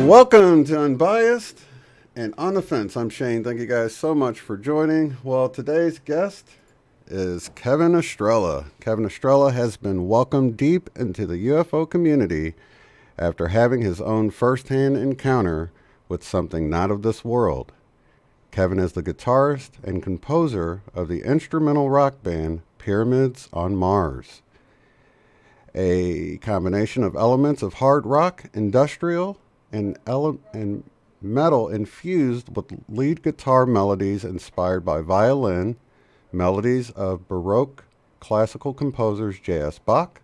Welcome to Unbiased and On the Fence. I'm Shane. Thank you guys so much for joining. Well, today's guest is Kevin Estrella. Kevin Estrella has been welcomed deep into the UFO community after having his own first-hand encounter with something not of this world. Kevin is the guitarist and composer of the instrumental rock band Pyramids on Mars, a combination of elements of hard rock, industrial, and metal infused with lead guitar melodies inspired by violin, melodies of Baroque classical composers J.S. Bach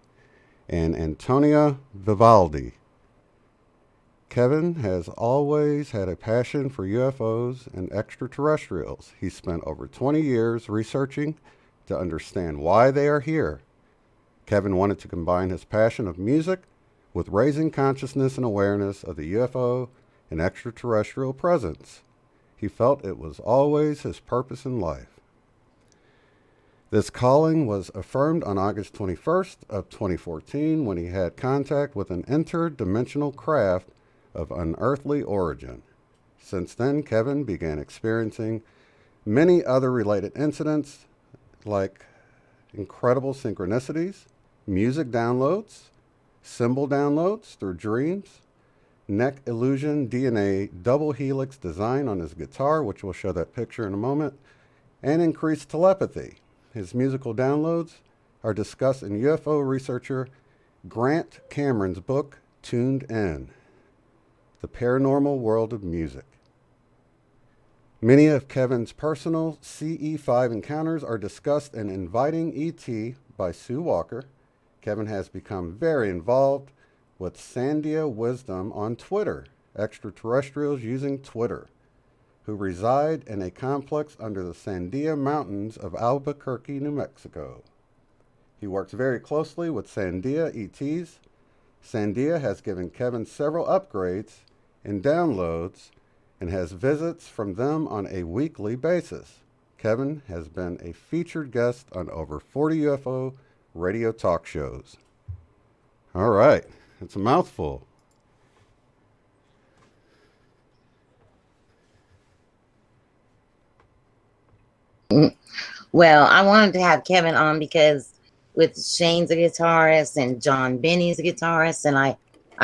and Antonio Vivaldi. Kevin has always had a passion for UFOs and extraterrestrials. He spent over 20 years researching to understand why they are here. Kevin wanted to combine his passion of music with raising consciousness and awareness of the UFO and extraterrestrial presence. He felt it was always his purpose in life. This calling was affirmed on August 21st of 2014 when he had contact with an interdimensional craft of unearthly origin. Since then, Kevin began experiencing many other related incidents like incredible synchronicities, music downloads, symbol downloads through dreams, neck illusion DNA double helix design on his guitar, which we'll show that picture in a moment, and increased telepathy. His musical downloads are discussed in UFO researcher Grant Cameron's book, Tuned In, The Paranormal World of Music. Many of Kevin's personal CE5 encounters are discussed in Inviting ET by Sue Walker. Kevin has become very involved with Sandia Wisdom on Twitter, extraterrestrials using Twitter, who reside in a complex under the Sandia Mountains of Albuquerque, New Mexico. He works very closely with Sandia ETs. Sandia has given Kevin several upgrades and downloads and has visits from them on a weekly basis. Kevin has been a featured guest on over 40 UFO radio talk shows. All right, it's a mouthful. Well, I wanted to have Kevin on because with Shane's a guitarist and John Benny's a guitarist, and I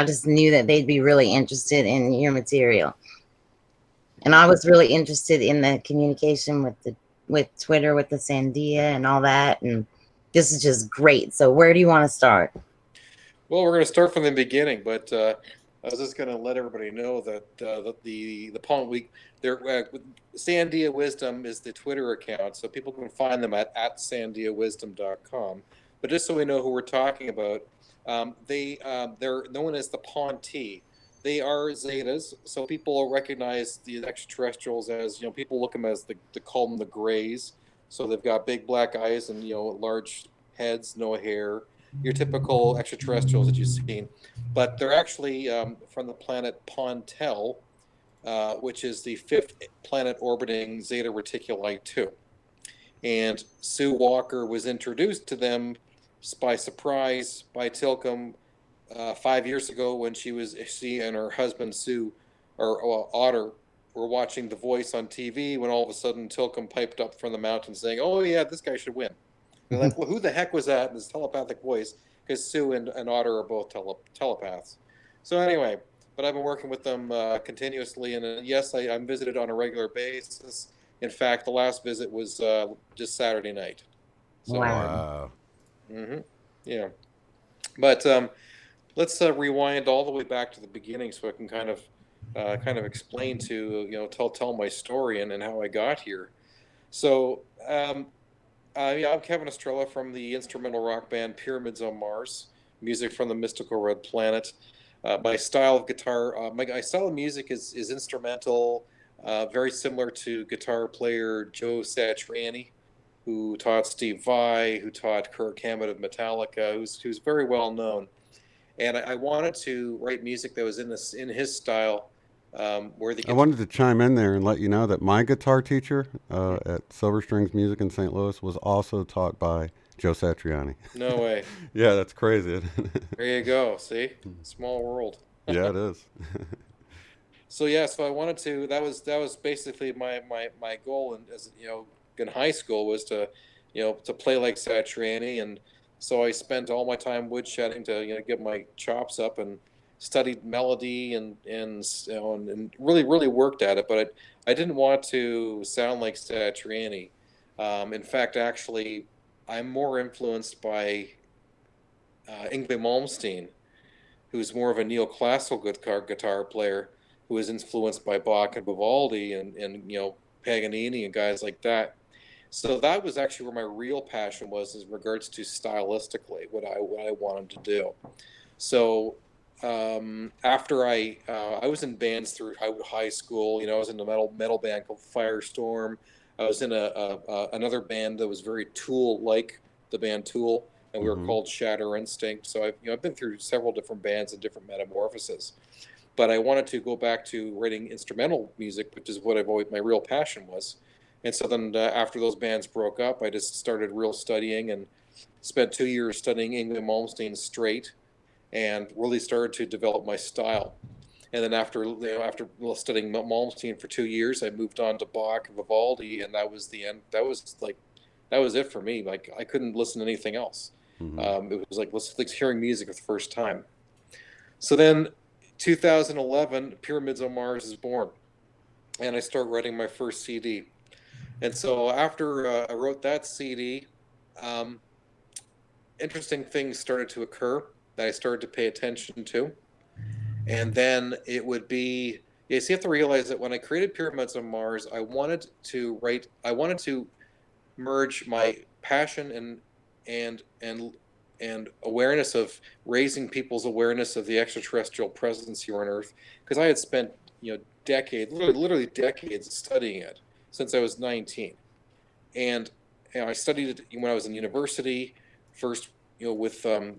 just knew that they'd be really interested in your material. And I was really interested in the communication with Twitter, with the Sandia and all that, and this is just great. So where do you want to start? Well, we're going to start from the beginning, but I was just going to let everybody know that the Palm Week, Sandia Wisdom is the Twitter account, so people can find them at sandiawisdom.com. But just so we know who we're talking about, they're known as the Ponti. They are Zetas, so people recognize the extraterrestrials as, people look them as they call them the Greys. So they've got big black eyes and, large heads, no hair, your typical extraterrestrials that you've seen. But they're actually from the planet Pontel, which is the fifth planet orbiting Zeta Reticuli 2. And Sue Walker was introduced to them by surprise by Tilcom 5 years ago when she and her husband Sue, Otter, were watching The Voice on TV when all of a sudden Tilcom piped up from the mountain saying, "Oh yeah, this guy should win." They're like, "Well, who the heck was that?" in this telepathic voice, because Sue and Otter are both telepaths. So anyway, but I've been working with them continuously, and yes, I'm visited on a regular basis. In fact, the last visit was just Saturday night. So, wow. Mm-hmm. Yeah. But let's rewind all the way back to the beginning so I can kind of explain to tell my story and how I got here. So yeah, I'm Kevin Estrella from the instrumental rock band Pyramids on Mars, music from the Mystical Red Planet. My style of guitar, my style of music is instrumental, very similar to guitar player Joe Satriani, who taught Steve Vai, who taught Kirk Hammett of Metallica, who's very well known. And I wanted to write music that was in his style, where the I guitar. wanted to chime in there and let you know that my guitar teacher at Silver Strings Music in St. Louis was also taught by Joe Satriani. No way. Yeah, that's crazy. There you go. See, small world. Yeah, it is. So yeah, so I wanted to. That was basically my goal, and as in high school was to, to play like Satriani, and so I spent all my time woodshedding to get my chops up and studied melody and really worked at it. But I didn't want to sound like Satriani. In fact, actually, I'm more influenced by Yngwie Malmsteen, who's more of a neoclassical guitar player, who was influenced by Bach and Vivaldi and Paganini and guys like that. So that was actually where my real passion was, in regards to stylistically what I wanted to do. So after I was in bands through high school. I was in a metal band called Firestorm. I was in another band that was very Tool like, the band Tool, and we were Hmm. called Shatter Instinct. So I've been through several different bands and different metamorphoses. But I wanted to go back to writing instrumental music, which is what I've always my real passion was. And so then after those bands broke up, I just started real studying and spent 2 years studying Yngwie Malmsteen straight, and really started to develop my style. And then after studying Malmsteen for 2 years, I moved on to Bach and Vivaldi, and that was the end. That was it for me. Like, I couldn't listen to anything else. Hmm. It was like hearing music for the first time. So then, 2011, Pyramids on Mars is born, and I start writing my first CD. And so after I wrote that CD, um, interesting things started to occur that I started to pay attention to. And then it would be, yes, you have to realize that when I created Pyramids on Mars, I wanted to merge my passion and and awareness of raising people's awareness of the extraterrestrial presence here on Earth, because I had spent decades, literally decades, studying it since I was 19. And I studied it when I was in university. First, with a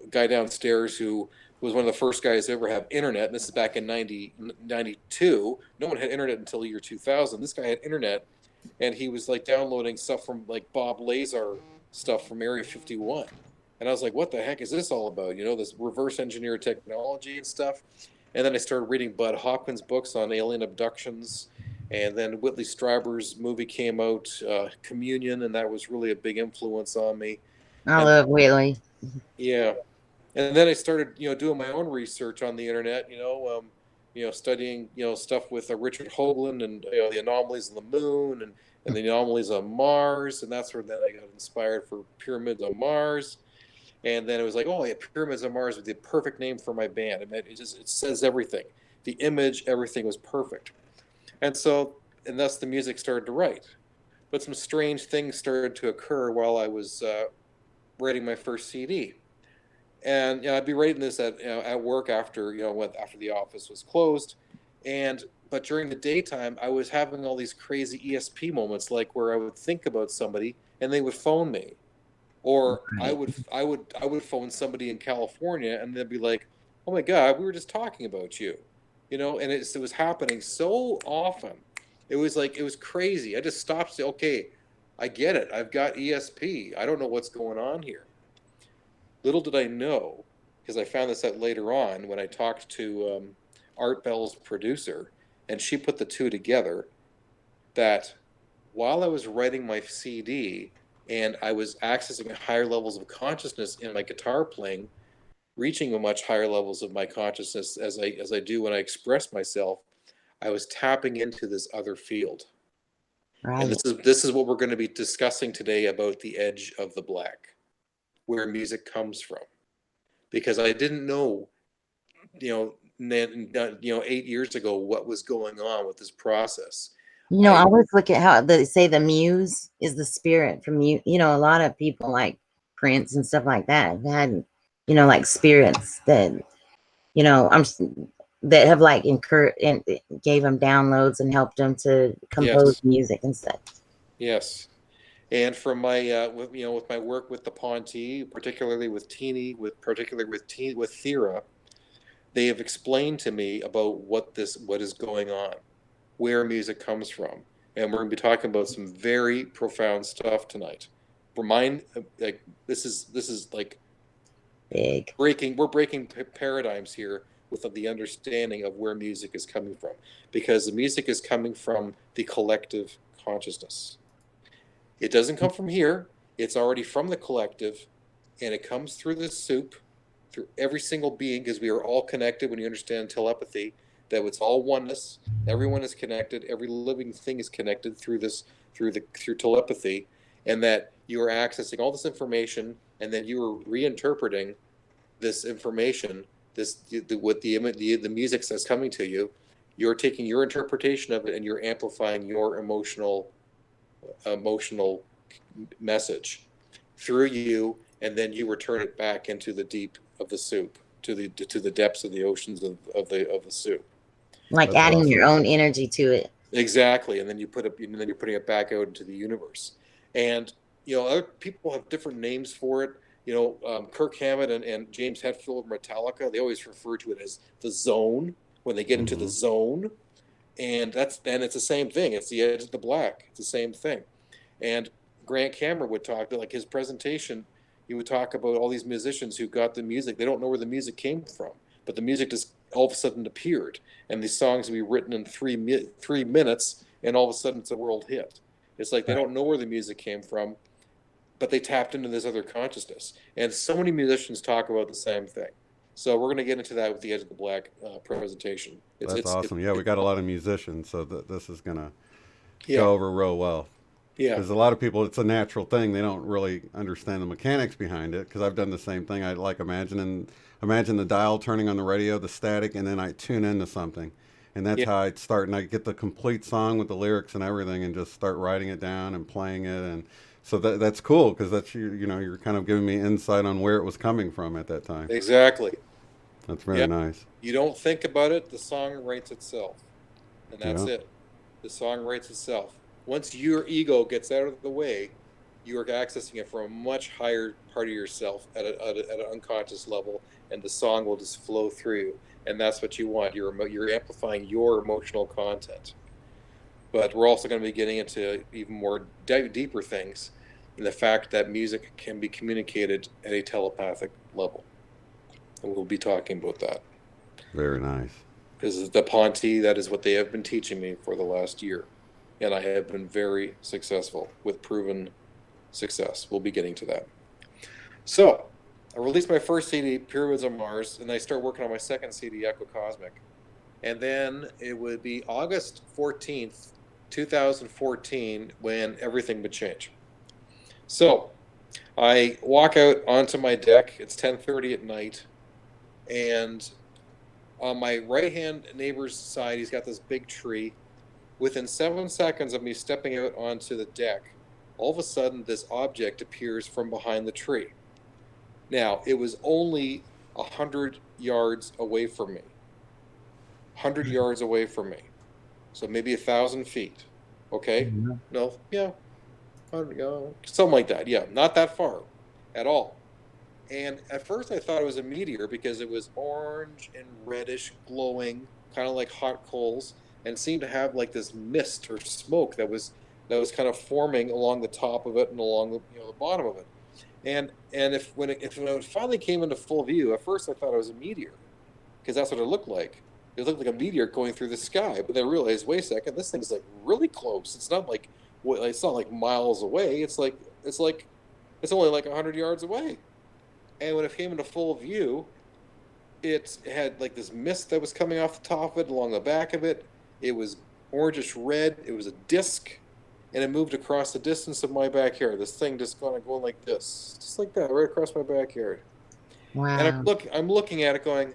guy downstairs who was one of the first guys to ever have internet. And this is back in 92. No one had internet until the year 2000. This guy had internet, and he was like downloading stuff from like Bob Lazar stuff from Area 51. And I was like, what the heck is this all about? This reverse engineer technology and stuff. And then I started reading Bud Hopkins books on alien abductions. And then Whitley Strieber's movie came out, Communion, and that was really a big influence on me. I And love Whitley. yeah, and then I started, doing my own research on the internet. Studying, stuff with Richard Hoagland, and the anomalies on the moon, and the anomalies on Mars, and that's where then I got inspired for Pyramids on Mars. And then it was like, oh yeah, Pyramids on Mars was the perfect name for my band. I mean, it says everything. The image, everything was perfect. And so, and thus the music started to write. But some strange things started to occur while I was writing my first CD. And I'd be writing this at work after after the office was closed, and but during the daytime I was having all these crazy ESP moments, like where I would think about somebody and they would phone me, or Right. I would phone somebody in California and they'd be like, "Oh my God, we were just talking about you," and it was happening so often. It was crazy. I just stopped. Say, okay, I get it. I've got ESP. I don't know what's going on here. Little did I know, because I found this out later on when I talked to Art Bell's producer, and she put the two together, that while I was writing my CD and I was accessing higher levels of consciousness in my guitar playing, reaching a much higher levels of my consciousness as I do when I express myself, I was tapping into this other field. And Right. this is what we're going to be discussing today about the edge of the black. where music comes from, because I didn't know, 8 years ago what was going on with this process. I always look at how they say the muse is the spirit from you. A lot of people like Prince and stuff like that have had, like spirits that, I'm that have like incurred and gave them downloads and helped them to compose music and stuff. Yes. And from my, with my work with the Ponte, particularly with Teeny, with Thera, they have explained to me about what is going on, where music comes from, and we're going to be talking about some very profound stuff tonight. This is like big. We're breaking paradigms here with the understanding of where music is coming from, because the music is coming from the collective consciousness. It doesn't come from here. It's already from the collective, and it comes through the soup, through every single being, because we are all connected. When you understand telepathy, that it's all oneness. Everyone is connected. Every living thing is connected through telepathy, and that you are accessing all this information, and then you are reinterpreting this information. The music that's coming to you, you're taking your interpretation of it and you're amplifying your emotional message through you, and then you return it back into the deep of the soup, to the depths of the oceans of the soup. Like that's adding awesome. Your own energy to it. Exactly, and then you're putting it back out into the universe. And other people have different names for it. Kirk Hammett and James Hetfield of Metallica, they always refer to it as the zone, when they get into the zone. And it's the same thing. It's the edge of the black. It's the same thing. And Grant Cameron would talk, like his presentation, he would talk about all these musicians who got the music. They don't know where the music came from, but the music just all of a sudden appeared. And these songs would be written in 3 minutes, and all of a sudden it's a world hit. It's like they don't know where the music came from, but they tapped into this other consciousness. And so many musicians talk about the same thing. So we're going to get into that with the Edge of the Black presentation. That's awesome. We got a lot of musicians, so this is going to go over real well. Yeah. Because a lot of people, it's a natural thing. They don't really understand the mechanics behind it, because I've done the same thing. I like imagine the dial turning on the radio, the static, and then I tune into something. And that's how I start, and I get the complete song with the lyrics and everything, and just start writing it down and playing it. And so that's cool, because that's you're kind of giving me insight on where it was coming from at that time. Exactly. That's very nice. You don't think about it, the song writes itself. And that's it. The song writes itself. Once your ego gets out of the way, you are accessing it from a much higher part of yourself at an unconscious level, and the song will just flow through you. And that's what you want. You're amplifying your emotional content. But we're also going to be getting into even more deeper things, and the fact that music can be communicated at a telepathic level. And we'll be talking about that. Very nice. Because the Ponte, that is what they have been teaching me for the last year. And I have been very successful with proven success. We'll be getting to that. So, I released my first CD, Pyramids on Mars, and I start working on my second CD, Echo Cosmic. And then it would be August 14th, 2014, when everything would change. So, I walk out onto my deck. It's 10:30 at night. And on my right-hand neighbor's side, he's got this big tree. Within 7 seconds of me stepping out onto the deck, all of a sudden this object appears from behind the tree. Now, it was only 100 yards away from me. 100 yards away from me. So maybe 1,000 feet. Okay? Mm-hmm. No, yeah. Something like that. Yeah, not that far at all. And at first I thought it was a meteor because it was orange and reddish glowing, kind of like hot coals, and seemed to have like this mist or smoke that was kind of forming along the top of it and along the bottom of it. And when it finally came into full view, at first I thought it was a meteor, because that's what it looked like. It looked like a meteor going through the sky. But then I realized, wait a second, this thing's like really close. It's not like miles away. It's only like 100 yards away. And when it came into full view, it had like this mist that was coming off the top of it, along the back of it. It was orangish red. It was a disc, and it moved across the distance of my backyard. This thing just kind of going like this, just like that, right across my backyard. And Wow. I'm looking at it, going,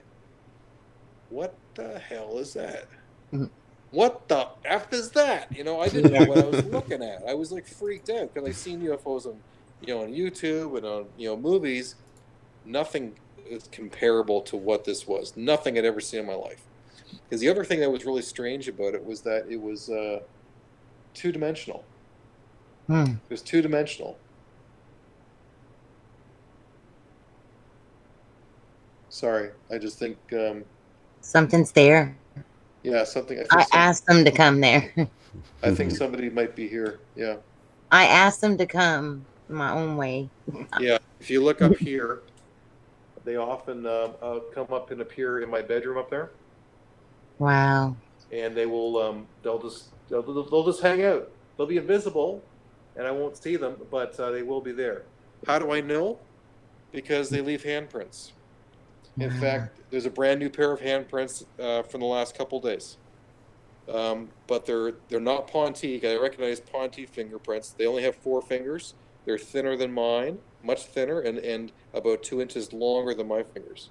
"What the hell is that? Mhm. What the f is that?" I didn't know Yeah. what I was looking at. I was like freaked out because I seen UFOs on, on YouTube and on, movies. Nothing is comparable to what this was. Nothing I'd ever seen in my life. Because the other thing that was really strange about it was that it was two dimensional. Hmm. It was two dimensional. Sorry, I just think, Something's there. yeah, something. I asked them to come there. I think somebody might be here. Yeah, I asked them to come my own way. yeah. If you look up here, they often come up and appear in my bedroom up there, Wow. and they will. They'll just hang out. They'll be invisible, and I won't see them, but they will be there. How do I know? Because they leave handprints. In Wow. fact, there's a brand new pair of handprints from the last couple days. But they're not Pontique. I recognize Pontique fingerprints. They only have 4 fingers. They're thinner than mine, much thinner, and about 2 inches longer than my fingers.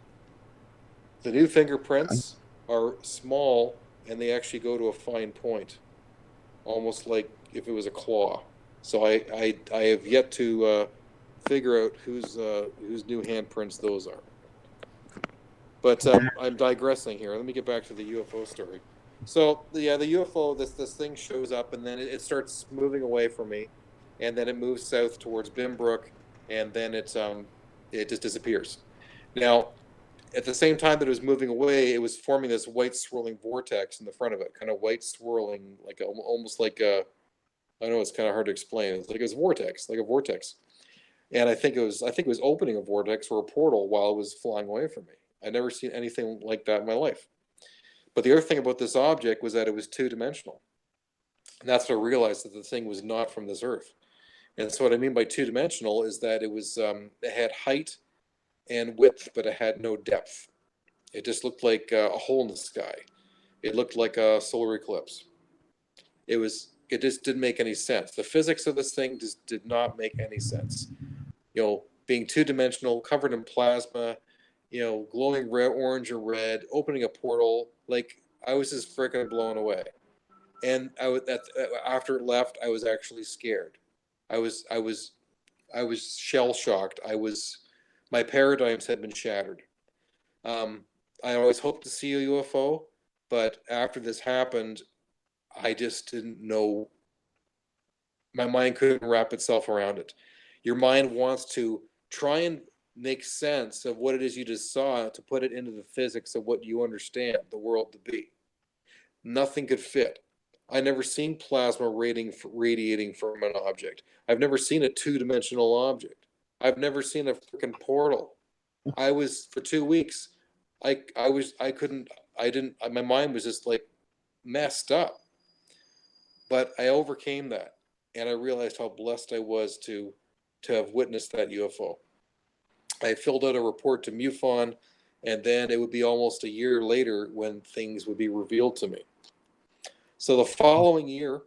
The new fingerprints are small, and they actually go to a fine point, almost like if it was a claw. So I have yet to figure out whose new handprints those are. But I'm digressing here. Let me get back to the UFO story. So yeah, the UFO, this thing shows up, and then it starts moving away from me, and then it moves south towards Bimbrook, and then it just disappears. Now, at the same time that it was moving away, it was forming this white swirling vortex in the front of it, kind of white swirling, like almost like a, I know it's kind of hard to explain. It's like it was a vortex, like a vortex. And I think it was opening a vortex or a portal while it was flying away from me. I'd never seen anything like that in my life. But the other thing about this object was that it was two-dimensional. And that's what I realized, that the thing was not from this earth. And so what I mean by two-dimensional is that it had height and width, but it had no depth. It just looked like a hole in the sky. It looked like a solar eclipse. It just didn't make any sense. The physics of this thing just did not make any sense. Being two-dimensional, covered in plasma, glowing red, orange, or red, opening a portal. Like, I was just freaking blown away. And after it left, I was actually scared. I was I was I was shell shocked. My paradigms had been shattered. Um, I always hoped to see a UFO, but after this happened, I just didn't know. My mind couldn't wrap itself around it. Your mind wants to try and make sense of what it is you just saw to put it into the physics of what you understand the world to be. Nothing could fit. I never seen plasma radiating from an object. I've never seen a two-dimensional object. I've never seen a freaking portal. I was for 2 weeks. I couldn't. I didn't. My mind was just like messed up. But I overcame that, and I realized how blessed I was to have witnessed that UFO. I filled out a report to MUFON, and then it would be almost a year later when things would be revealed to me. So the following year,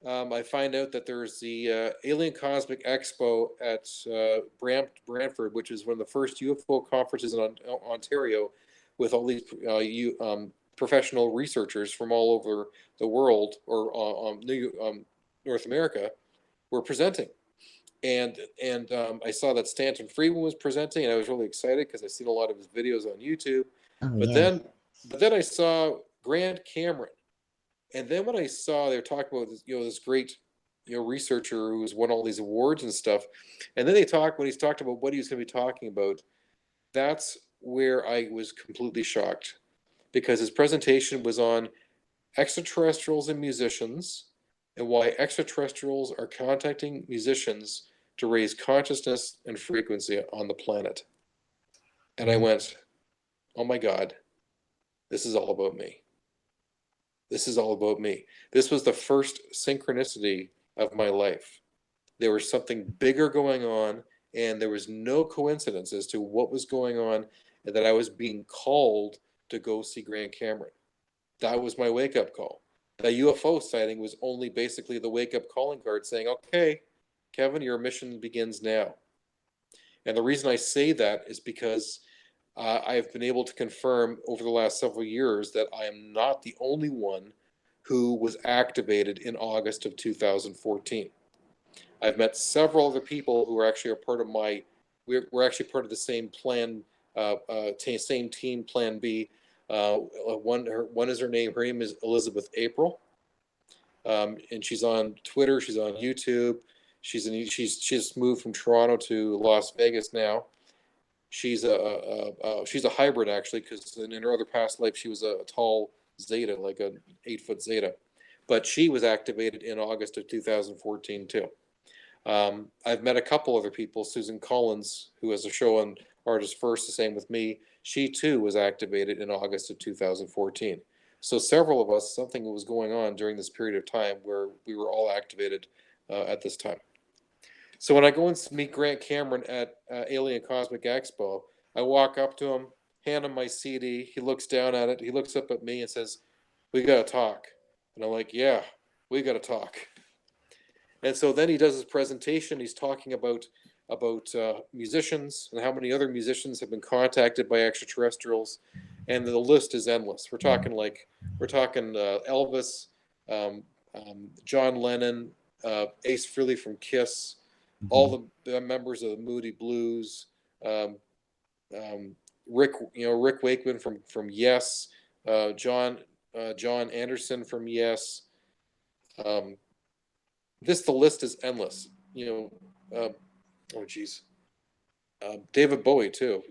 I find out that there's the Alien Cosmic Expo at Brantford, which is one of the first UFO conferences in Ontario, with all these professional researchers from all over the world, or North America, were presenting. And I saw that Stanton Friedman was presenting, and I was really excited because I've seen a lot of his videos on YouTube. Oh But yeah. then I saw Grant Cameron, and then when I saw they were talking about this, this great, researcher who's won all these awards and stuff, and then when he's talked about what he was going to be talking about, that's where I was completely shocked, because his presentation was on extraterrestrials and musicians, and why extraterrestrials are contacting musicians to raise consciousness and frequency on the planet. And I went, oh my God, this is all about me. This is all about me. This was the first synchronicity of my life. There was something bigger going on, and there was no coincidence as to what was going on, and that I was being called to go see Grant Cameron. That was my wake up call. The UFO sighting was only basically the wake-up calling card saying, okay, Kevin, your mission begins now. And the reason I say that is because I've been able to confirm over the last several years that I am not the only one who was activated in August of 2014. I've met several other people who are actually a part of we're actually part of the same plan, same team, Plan B. One is her name is Elizabeth April, and she's on Twitter, she's on YouTube, she's moved from Toronto to Las Vegas now. She's she's a hybrid actually, because in her other past life she was a tall Zeta, like an 8-foot Zeta, but she was activated in August of 2014 too. I've met a couple other people. Susan Collins, who has a show on Artist First, the same with me. She too was activated in August of 2014. So several of us, something was going on during this period of time where we were all activated at this time. So when I go and meet Grant Cameron at Alien Cosmic Expo, I walk up to him, hand him my CD. He looks down at it. He looks up at me and says, "We got to talk." And I'm like, "Yeah, we got to talk." And so then he does his presentation. He's talking about musicians and how many other musicians have been contacted by extraterrestrials, and the list is endless. We're talking Elvis, John Lennon, Ace Frehley from Kiss, all the members of the Moody Blues, Rick Wakeman from Yes, John Anderson from Yes. The list is endless. David Bowie too.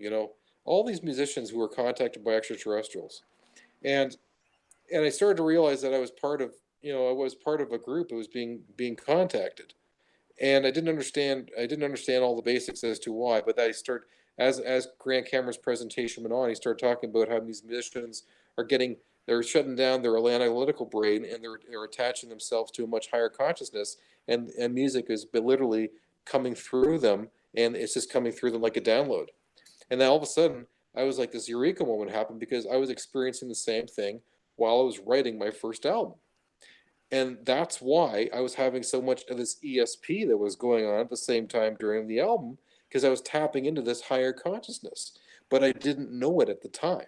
All these musicians who were contacted by extraterrestrials, and I started to realize that I was part of a group that was being contacted, and I didn't understand all the basics as to why. But I started, as Grant Cameron's presentation went on, he started talking about how these musicians they're shutting down their analytical brain, and they're attaching themselves to a much higher consciousness, and music is literally coming through them, and it's just coming through them like a download. And then all of a sudden, I was like, this eureka moment happened, because I was experiencing the same thing while I was writing my first album. And that's why I was having so much of this ESP that was going on at the same time during the album, because I was tapping into this higher consciousness, but I didn't know it at the time.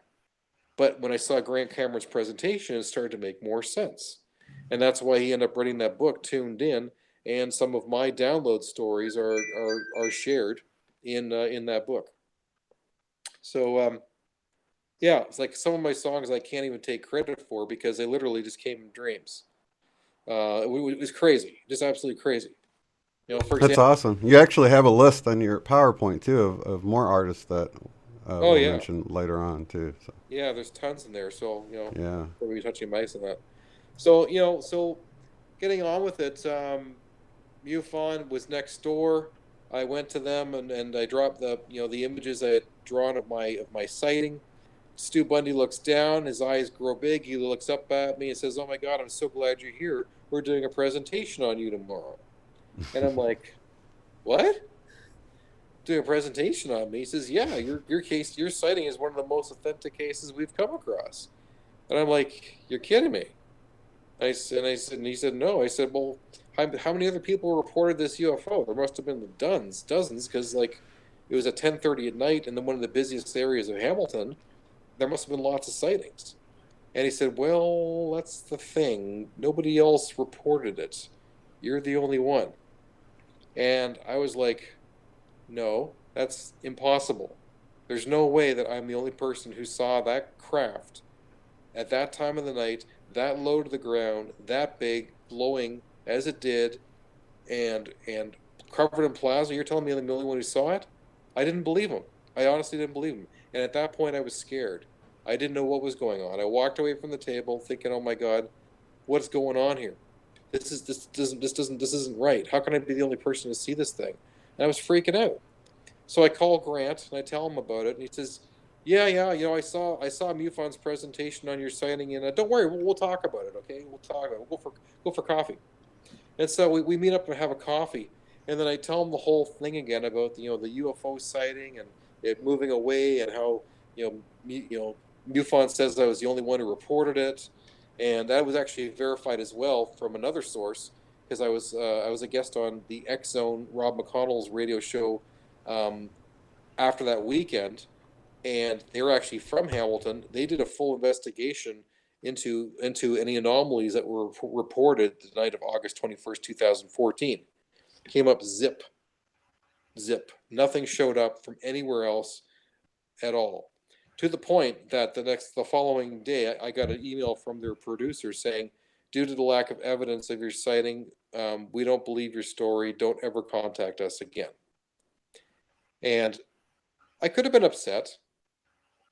But when I saw Grant Cameron's presentation, it started to make more sense. And that's why he ended up writing that book, Tuned In, and some of my download stories are shared in that book. So, yeah, it's like some of my songs I can't even take credit for, because they literally just came in dreams. It was crazy, just absolutely crazy. For example, that's awesome. You actually have a list on your PowerPoint too of more artists that we'll mention later on too. So. Yeah, there's tons in there. So yeah, we'll be touching base on that. So so getting on with it, MUFON was next door. I went to them and I dropped the images I had drawn of my sighting. Stu Bundy looks down, his eyes grow big, he looks up at me and says, "Oh my God, I'm so glad you're here. We're doing a presentation on you tomorrow." And I'm like, "What? Doing a presentation on me?" He says, "Yeah, your sighting is one of the most authentic cases we've come across." And I'm like, "You're kidding me?" And he said, "No." I said, "Well, how many other people reported this UFO? There must have been dozens, because it was at 10:30 at night in one of the busiest areas of Hamilton. There must have been lots of sightings." And he said, "Well, that's the thing. Nobody else reported it. You're the only one." And I was like, "No, that's impossible. There's no way that I'm the only person who saw that craft at that time of the night, that low to the ground, that big, glowing as it did, and covered in plasma. You're telling me I'm the only one who saw it?" I didn't believe him. I honestly didn't believe him. And at that point, I was scared. I didn't know what was going on. I walked away from the table thinking, "Oh my God, what's going on here? This isn't right. How can I be the only person to see this thing?" And I was freaking out. So I call Grant and I tell him about it, and he says, "Yeah, I saw MUFON's presentation on your sighting, and don't worry, we'll talk about it. Okay, we'll talk about it. We'll go for coffee." And so we meet up and have a coffee, and then I tell him the whole thing again about the UFO sighting and it moving away, and how MUFON says I was the only one who reported it, and that was actually verified as well from another source, because I was a guest on the X Zone, Rob McConnell's radio show, after that weekend, and they were actually from Hamilton. They did a full investigation into any anomalies that were reported the night of August 21st, 2014. Came up zip, zip. Nothing showed up from anywhere else at all. To the point that the following day, I got an email from their producer saying, "Due to the lack of evidence of your sighting, we don't believe your story. Don't ever contact us again." And I could have been upset,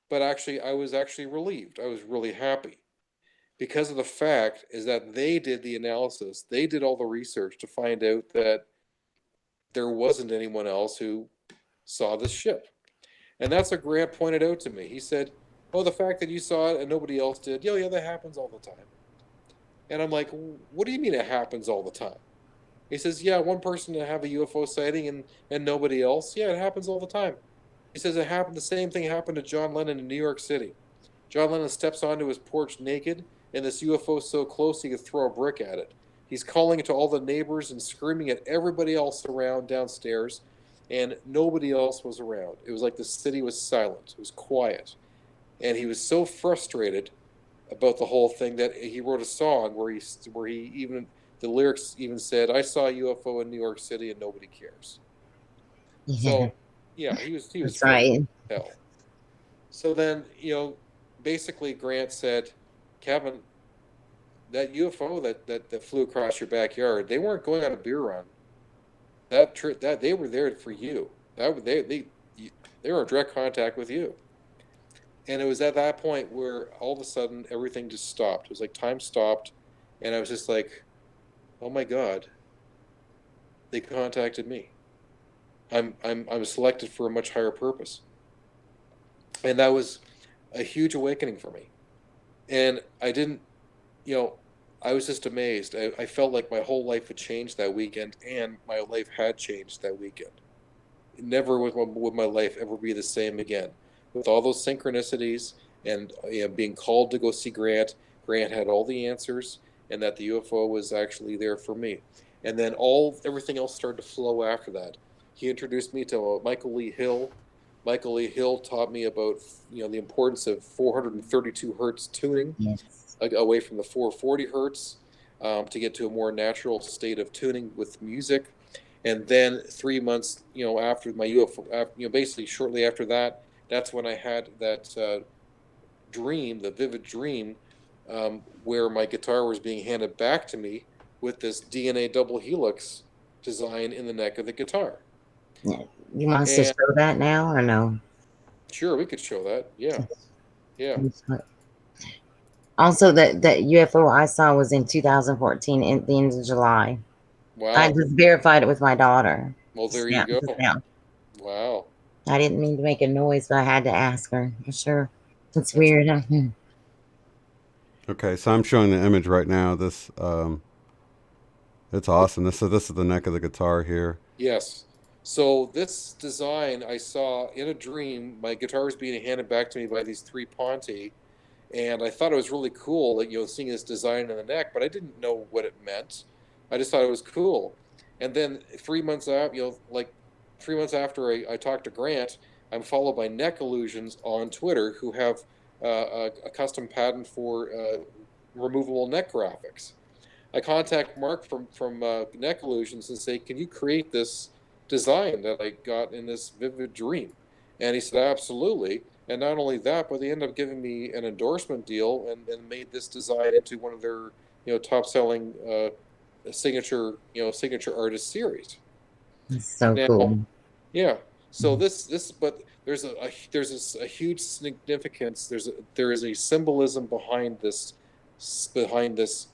but actually, I was actually relieved. I was really happy because of the fact is that they did the analysis. They did all the research to find out that there wasn't anyone else who saw this ship. And that's what Grant pointed out to me. He said, "Oh, the fact that you saw it and nobody else did, yeah, that happens all the time." And I'm like, "What do you mean it happens all the time?" He says, "Yeah, one person to have a UFO sighting and nobody else. Yeah, it happens all the time." He says it happened. The same thing happened to John Lennon in New York City. John Lennon steps onto his porch naked, and this UFO is so close he could throw a brick at it. He's calling to all the neighbors and screaming at everybody else around downstairs, and nobody else was around. It was like the city was silent. It was quiet. And he was so frustrated about the whole thing that he wrote a song where he even the lyrics even said, "I saw a UFO in New York City and nobody cares." Yeah, So yeah, he was that's frustrated right. as hell. So then, basically Grant said, "Kevin, that UFO that flew across your backyard, they weren't going on a beer run. That they were there for you. They were in direct contact with you." And it was at that point where all of a sudden everything just stopped. It was like time stopped, and I was just like, "Oh my God, they contacted me. I'm selected for a much higher purpose." And that was a huge awakening for me. And I didn't, you know, I was just amazed. I felt like my whole life had changed that weekend, and my life had changed that weekend. Never would my life ever be the same again. With all those synchronicities and being called to go see Grant, Grant had all the answers, and that the UFO was actually there for me. And then everything else started to flow after that. He introduced me to Michael Lee Hill. Michael Lee Hill taught me about the importance of 432 hertz tuning Yes. away from the 440 hertz, to get to a more natural state of tuning with music. And then 3 months, after my UFO, basically shortly after that, that's when I had that dream, the vivid dream, where my guitar was being handed back to me with this DNA double helix design in the neck of the guitar. Yeah. You want us to And show that now or no? sure, we could show that. Yeah, yeah. Also, that UFO I saw was in 2014, at the end of July. I Wow. just verified it with my daughter. Well, there Just you now, just go. now. Wow. I didn't mean to make a noise, but I had to ask her for sure. It's That's weird. Huh? Okay, so I'm showing the image right now. This it's awesome. This is the neck of the guitar here. Yes. So this design I saw in a dream. My guitar was being handed back to me by these three Ponte, and I thought it was really cool that seeing this design in the neck, but I didn't know what it meant. I just thought it was cool. And then 3 months out, like 3 months after I talked to Grant, I'm followed by Neck Illusions on Twitter, who have a custom patent for removable neck graphics. I contact Mark from Neck Illusions and say, "Can you create this design that I got in this vivid dream?" And he said, "Absolutely." And not only that, but they ended up giving me an endorsement deal and made this design into one of their top selling signature artist series. It's so Now, cool. yeah. So but there's a huge significance. There is a symbolism behind this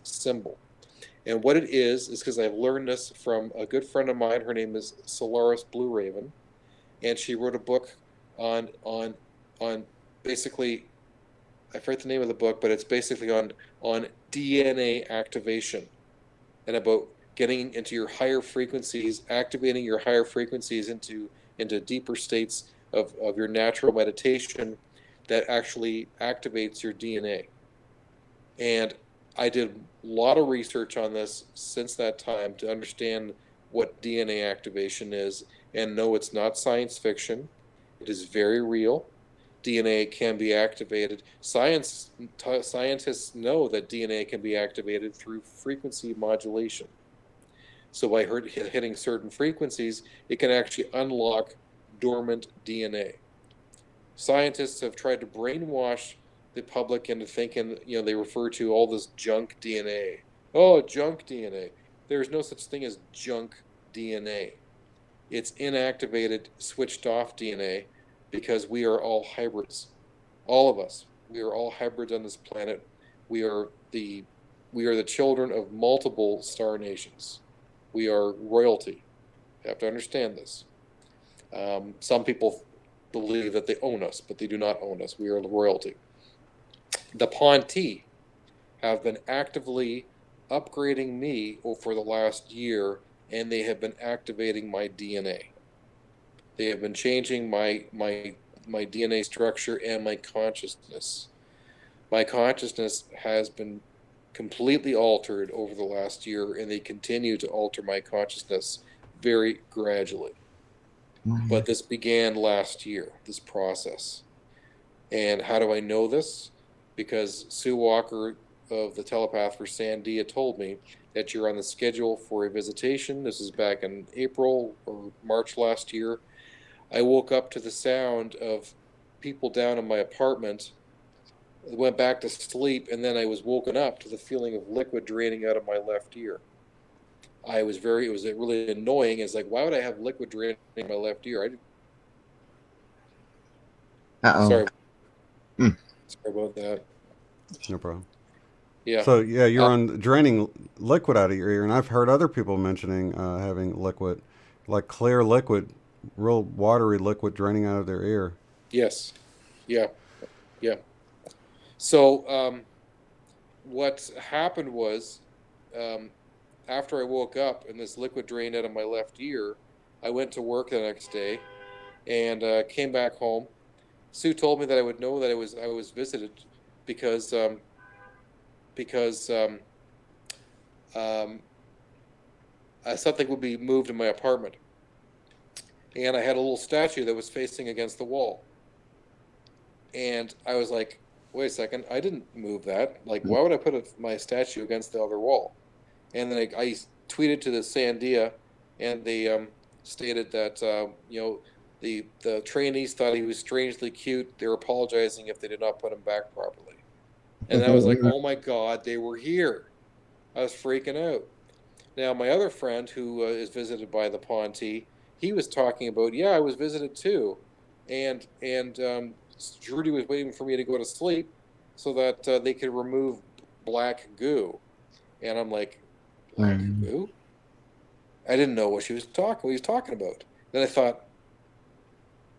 symbol. And what it is because I've learned this from a good friend of mine. Her name is Solaris Blue Raven, and she wrote a book on basically, I forget the name of the book, but it's basically on DNA activation and about getting into your higher frequencies, activating your higher frequencies into deeper states of your natural meditation that actually activates your DNA. And I did a lot of research on this since that time to understand what DNA activation is, and no, it's not science fiction. It is very real. DNA can be activated. Scientists know that DNA can be activated through frequency modulation. So by hitting certain frequencies, it can actually unlock dormant DNA. Scientists have tried to brainwash the public into thinking, they refer to all this junk DNA. Oh, junk DNA. There's no such thing as junk DNA. It's inactivated, switched off DNA because we are all hybrids. All of us. We are all hybrids on this planet. We are the children of multiple star nations. We are royalty. You have to understand this. Some people believe that they own us, but they do not own us. We are the royalty. The Ponti have been actively upgrading me for the last year, and they have been activating my DNA. They have been changing my DNA structure and my consciousness. My consciousness has been completely altered over the last year, and they continue to alter my consciousness very gradually. But this began last year, this process. And how do I know this? Because Sue Walker of the Telepath for Sandia told me that you're on the schedule for a visitation. This is back in April or March last year. I woke up to the sound of people down in my apartment, went back to sleep, and then I was woken up to the feeling of liquid draining out of my left ear. It was really annoying. It's like, why would I have liquid draining in my left ear? Sorry about that. No problem. Yeah. So yeah, you're on draining liquid out of your ear, and I've heard other people mentioning having liquid, like clear liquid, real watery liquid draining out of their ear. Yes. Yeah. Yeah. So what happened was, after I woke up and this liquid drained out of my left ear, I went to work the next day and came back home. Sue told me that I would know that I was visited because something would be moved in my apartment, and I had a little statue that was facing against the wall, and I was like, "Wait a second, I didn't move that. Like, why would I put my statue against the other wall?" And then I tweeted to the Sandia, and they stated that the trainees thought he was strangely cute. They were apologizing if they did not put him back properly. And I was like, oh my God, they were here. I was freaking out. Now, my other friend who is visited by the Ponti, he was talking about, yeah, I was visited too. And Judy was waiting for me to go to sleep so that they could remove black goo. And I'm like, black goo? I didn't know what he was talking about. Then I thought,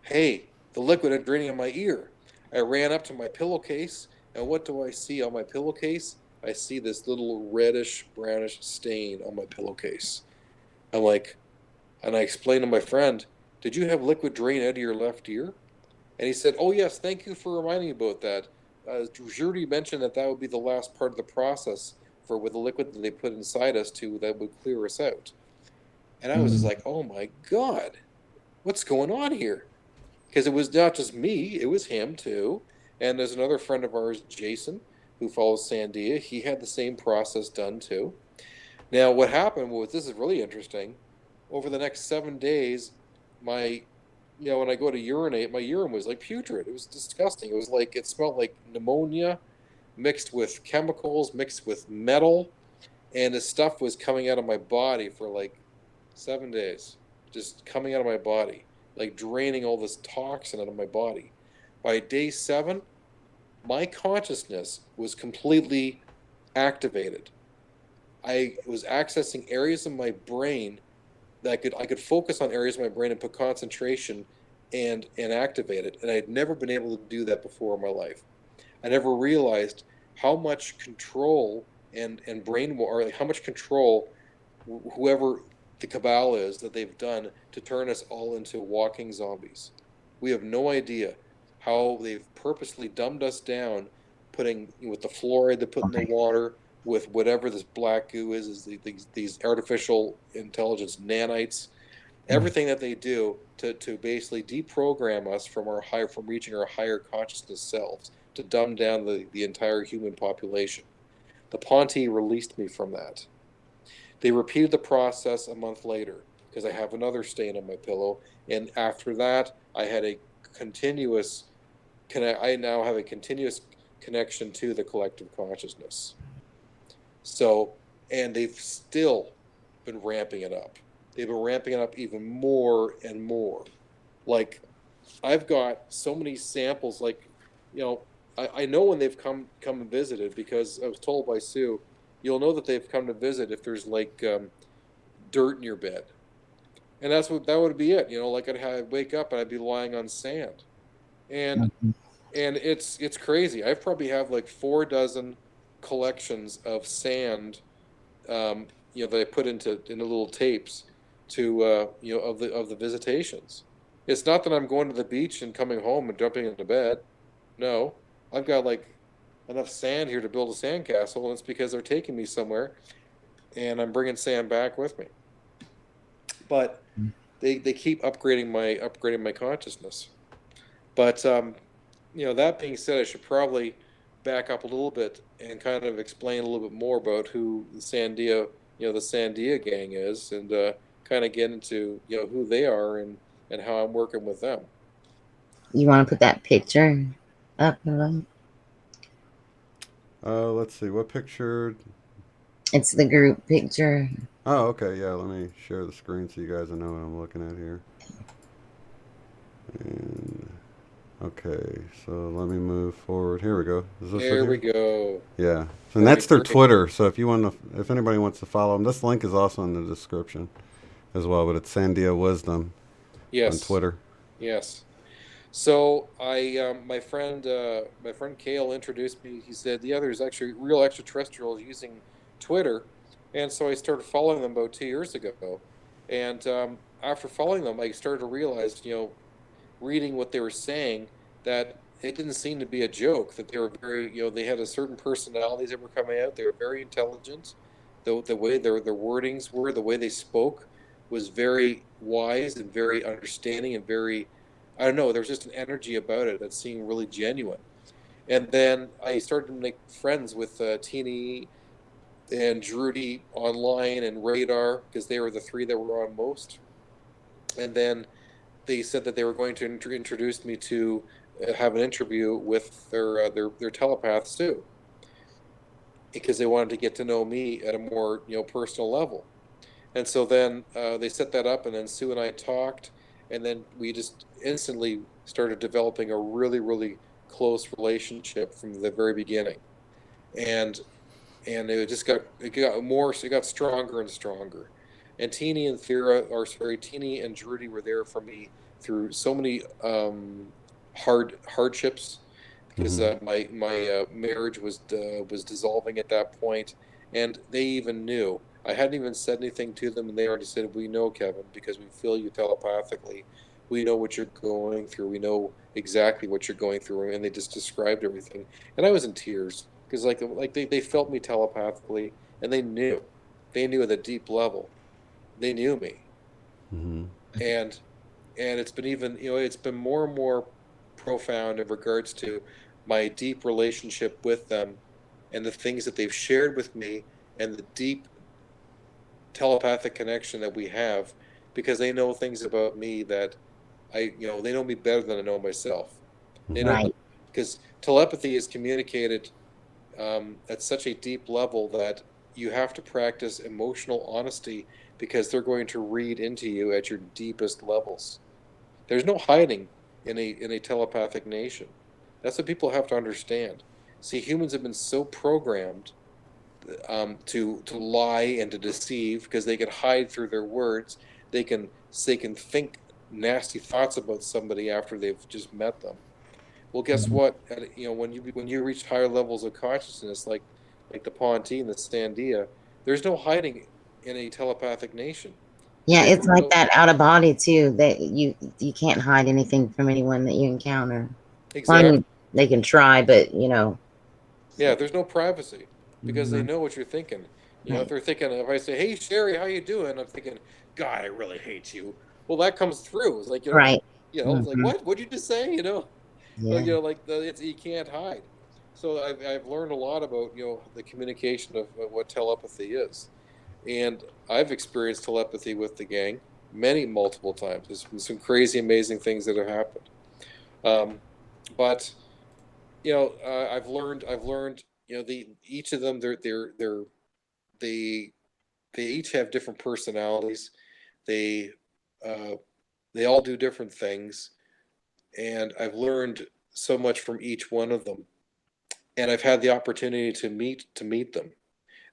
hey, the liquid is draining in my ear. I ran up to my pillowcase, and what do I see on my pillowcase? I see this little reddish, brownish stain on my pillowcase. I'm like, and I explained to my friend, did you have liquid drain out of your left ear? And he said, oh, yes, thank you for reminding me about that. Judy mentioned that would be the last part of the process with the liquid that they put inside us that would clear us out. And I was just like, oh my God, what's going on here? Because it was not just me, it was him too. And there's another friend of ours, Jason, who follows Sandia. He had the same process done too. Now, what happened was, this is really interesting. Over the next 7 days, when I go to urinate, my urine was like putrid. It was disgusting. It smelled like pneumonia mixed with chemicals, mixed with metal. And this stuff was coming out of my body for like 7 days, just coming out of my body, like draining all this toxin out of my body. By day 7, my consciousness was completely activated. I was accessing areas of my brain that I could focus on areas of my brain and put concentration and activate it. And I had never been able to do that before in my life. I never realized how much control and how much control whoever the cabal is that they've done to turn us all into walking zombies. We have no idea how they've purposely dumbed us down, putting with the fluoride they put in the water, with whatever this black goo is these artificial intelligence nanites, everything that they do to basically deprogram us from reaching our higher consciousness selves, to dumb down the entire human population. The Ponte released me from that. They repeated the process a month later because I have another stain on my pillow, and after that, I had a continuous I now have a continuous connection to the collective consciousness. So, and they've still been ramping it up. They've been ramping it up even more and more. Like, I've got so many samples. Like, you know, I know when they've come and visited, because I was told by Sue, you'll know that they've come to visit if there's like dirt in your bed, and that would be it. You know, like I'd wake up and I'd be lying on sand, and it's crazy. I probably have like 4 dozen collections of sand, that I put into little tapes to of the visitations. It's not that I'm going to the beach and coming home and jumping into bed. No, I've got like enough sand here to build a sandcastle, and it's because they're taking me somewhere, and I'm bringing sand back with me. But they keep upgrading my consciousness. But that being said, I should probably back up a little bit and kind of explain a little bit more about who the Sandia gang is, and kind of get into who they are and how I'm working with them. You want to put that picture up? Let's see, what picture? It's the group picture. Oh, okay, yeah. Let me share the screen so you guys know what I'm looking at here. And okay, so let me move forward. Here we go. Is this There it we here? go. Yeah, and that's their Twitter. So if anybody wants to follow them, this link is also in the description as well. But it's Sandia Wisdom on Twitter. Yes. So my friend Kale introduced me. He said, yeah, there's actually real extraterrestrials using Twitter, and so I started following them about 2 years ago. And after following them, I started to realize, reading what they were saying, that it didn't seem to be a joke. That they were very, they had a certain personalities that were coming out. They were very intelligent. The way their wordings were, the way they spoke, was very wise and very understanding and very, I don't know, there was just an energy about it that seemed really genuine. And then I started to make friends with Teeny and Drudy online and Radar, because they were the 3 that were on most. And then they said that they were going to introduce me to have an interview with their telepaths too, because they wanted to get to know me at a more personal level. And so then they set that up, and then Sue and I talked, and then we just instantly started developing a really, really close relationship from the very beginning. And it got stronger and stronger. And Teeny and Drudy were there for me through so many hardships, because my marriage was dissolving at that point, and they even knew. I hadn't even said anything to them, and they already said, "We know, Kevin, because we feel you telepathically. We know what you're going through. We know exactly what you're going through," and they just described everything. And I was in tears, because they felt me telepathically, and they knew. They knew at a deep level. They knew me. Mm-hmm. and it's been even it's been more and more profound in regards to my deep relationship with them, and the things that they've shared with me, and the deep telepathic connection that we have, because they know things about me that they know me better than I know myself. They know, Right. because telepathy is communicated at such a deep level that you have to practice emotional honesty, because they're going to read into you at your deepest levels. There's no hiding in a telepathic nation. That's what people have to understand. See, humans have been so programmed to lie and to deceive, because they can hide through their words. They can think nasty thoughts about somebody after they've just met them. Well, guess what? When you reach higher levels of consciousness, like the Ponte and the Sandia, there's no hiding in a telepathic nation, Yeah, because it's they like know that out of body too. That you can't hide anything from anyone that you encounter. Well, I exactly. mean, they can try, but Yeah, there's no privacy. because they Mhm. know what you're thinking. You know, if Right. they're thinking, if I say, "Hey Sherry, how you doing?" I'm thinking, "God, I really hate you." Well, that comes through. It's like, Right. it's like, Mhm. what? What'd you just say? Or Yeah. like it's you can't hide. So I've learned a lot about the communication of what telepathy is, and I've experienced telepathy with the gang many multiple times. There's been some crazy, amazing things that have happened. Um, but I've learned the each of them they they each have different personalities. They uh, they all do different things, and I've learned so much from each one of them. And I've had the opportunity to meet them.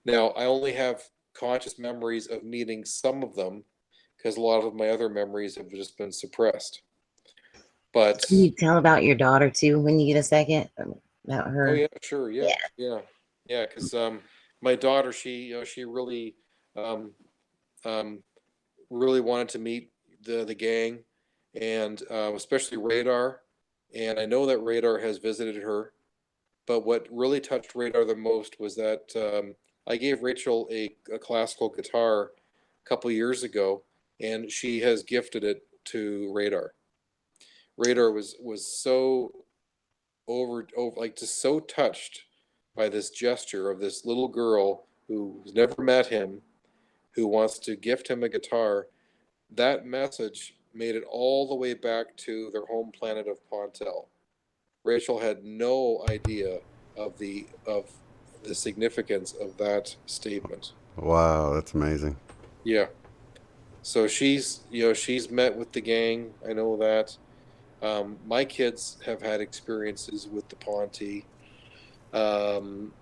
Now I only have conscious memories of meeting some of them because a lot of my other memories have just been suppressed. But Can you tell about your daughter too when you get a second? About oh her? yeah, sure, yeah, Yeah. yeah, because my daughter, she really um, um, really wanted to meet the gang, and especially Radar. And I know that Radar has visited her, but what really touched Radar the most was that I gave Rachel a classical guitar a couple years ago, and she has gifted it to Radar. Radar was so over like just so touched by this gesture of this little girl who's never met him, who wants to gift him a guitar. That message made it all the way back to their home planet of Pontel. Rachel had no idea of the significance of that statement. Wow, that's amazing. Yeah. So she's met with the gang. I know that. My kids have had experiences with the Ponte. Um,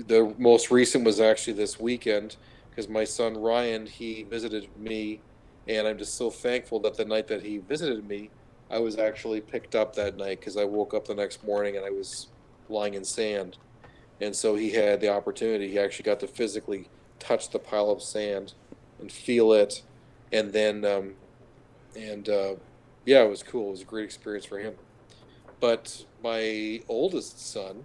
the most recent was actually this weekend because my son Ryan, he visited me, and I'm just so thankful that the night that he visited me, I was actually picked up that night because I woke up the next morning and I was lying in sand, and so he had the opportunity. He actually got to physically touch the pile of sand and feel it, and then and yeah, it was cool. It was a great experience for him. But my oldest son,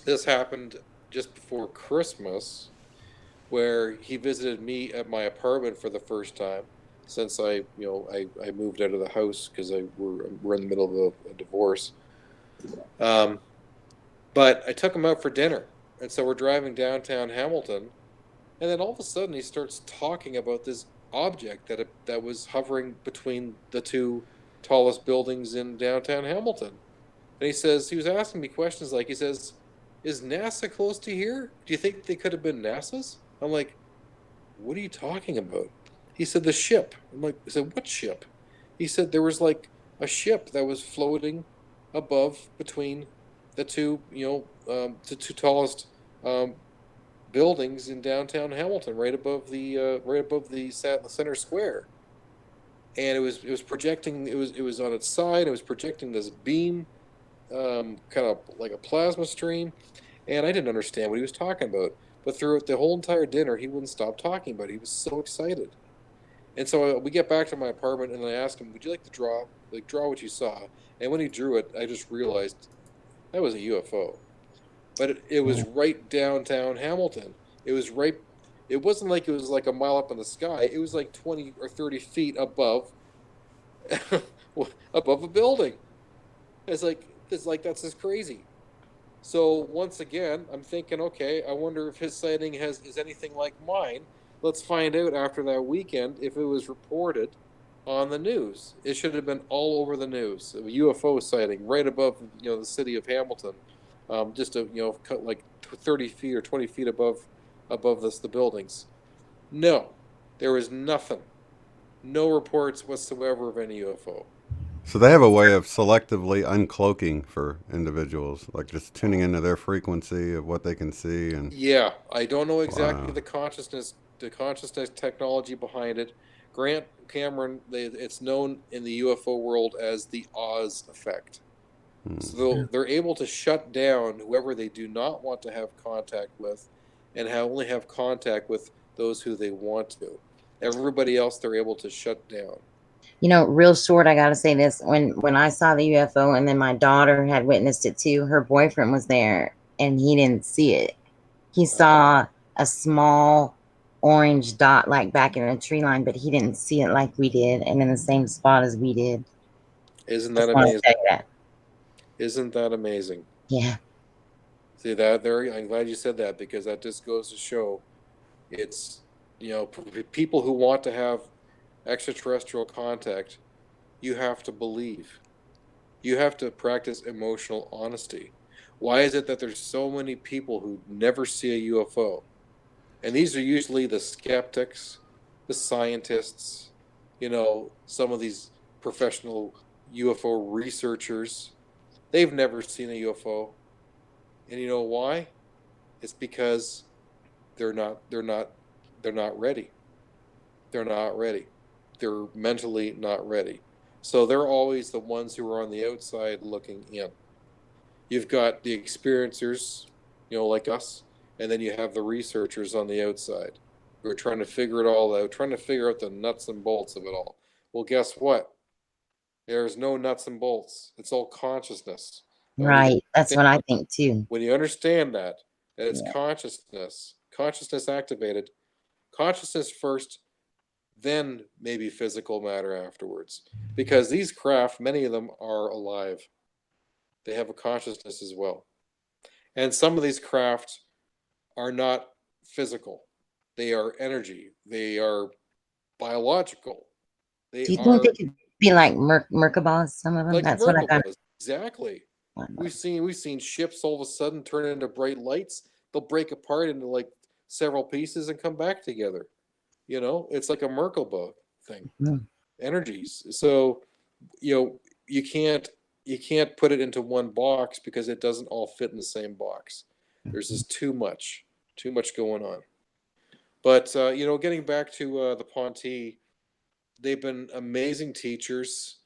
this happened just before Christmas, where he visited me at my apartment for the first time since I moved out of the house because we're in the middle of a divorce. Um, but I took him out for dinner, and so we're driving downtown Hamilton, and then all of a sudden he starts talking about this object that was hovering between the two tallest buildings in downtown Hamilton. And he was asking me questions like, he says, "Is NASA close to here? Do you think they could have been NASA's?" I'm like, "What are you talking about?" He said, "The ship." I said, "What ship?" He said there was like a ship that was floating above between the two, the two tallest um, buildings in downtown Hamilton, right above the center square. And it was projecting. It was on its side. It was projecting this beam, kind of like a plasma stream, and I didn't understand what he was talking about. But throughout the whole entire dinner, he wouldn't stop talking about it. He was so excited. And so we get back to my apartment, and I asked him, "Would you like to draw? Like draw what you saw?" And when he drew it, I just realized that was a UFO. But it was right downtown Hamilton. It was right. It wasn't like it was like a mile up in the sky. It was like 20 or 30 feet above, above a building. It's like that's just crazy. So once again, I'm thinking, okay, I wonder if his sighting is anything like mine. Let's find out after that weekend if it was reported on the news. It should have been all over the news. A UFO sighting right above the city of Hamilton, just cut like 30 feet or 20 feet above the buildings. No, there was nothing. No reports whatsoever of any UFO. So they have a way of selectively uncloaking for individuals, like just tuning into their frequency of what they can see. And Yeah, I don't know exactly wow. the consciousness technology behind it. Grant Cameron, it's known in the UFO world as the Oz effect. So they're able to shut down whoever they do not want to have contact with, and only have contact with those who they want to. Everybody else they're able to shut down. Real short, I gotta say this. When I saw the UFO and then my daughter had witnessed it too, her boyfriend was there. and he didn't see it. He saw a small orange dot like back in a tree line, but he didn't see it like we did and in the same spot as we did. Isn't that Just wanted to amazing? tell you that. Isn't that amazing? Yeah. See that there? I'm glad you said that, because that just goes to show it's, people who want to have extraterrestrial contact, you have to believe. You have to practice emotional honesty. Why is it that there's so many people who never see a UFO? And these are usually the skeptics, the scientists, some of these professional UFO researchers. They've never seen a UFO. And you know why? It's because they're not ready. They're not ready. They're mentally not ready. So they're always the ones who are on the outside looking in. You've got the experiencers, like us, and then you have the researchers on the outside who are trying to figure it all out, trying to figure out the nuts and bolts of it all. Well, guess what? There's no nuts and bolts. It's all consciousness. And Right. That's what I think too. when you understand that it's Yeah. consciousness activated, consciousness first, then maybe physical matter afterwards. Because these craft, many of them are alive. They have a consciousness as well. And some of these craft are not physical. They are energy. They are biological. They Do you think are they could be like Merkabahs, some of them? like That's what I got. Merkabahs. Exactly. We've seen ships all of a sudden turn into bright lights. They'll break apart into like several pieces and come back together. It's like a Merkabah thing. Mm. Energies. So, you can't put it into one box because it doesn't all fit in the same box. There's just too much going on. But getting back to the Ponte, they've been amazing teachers.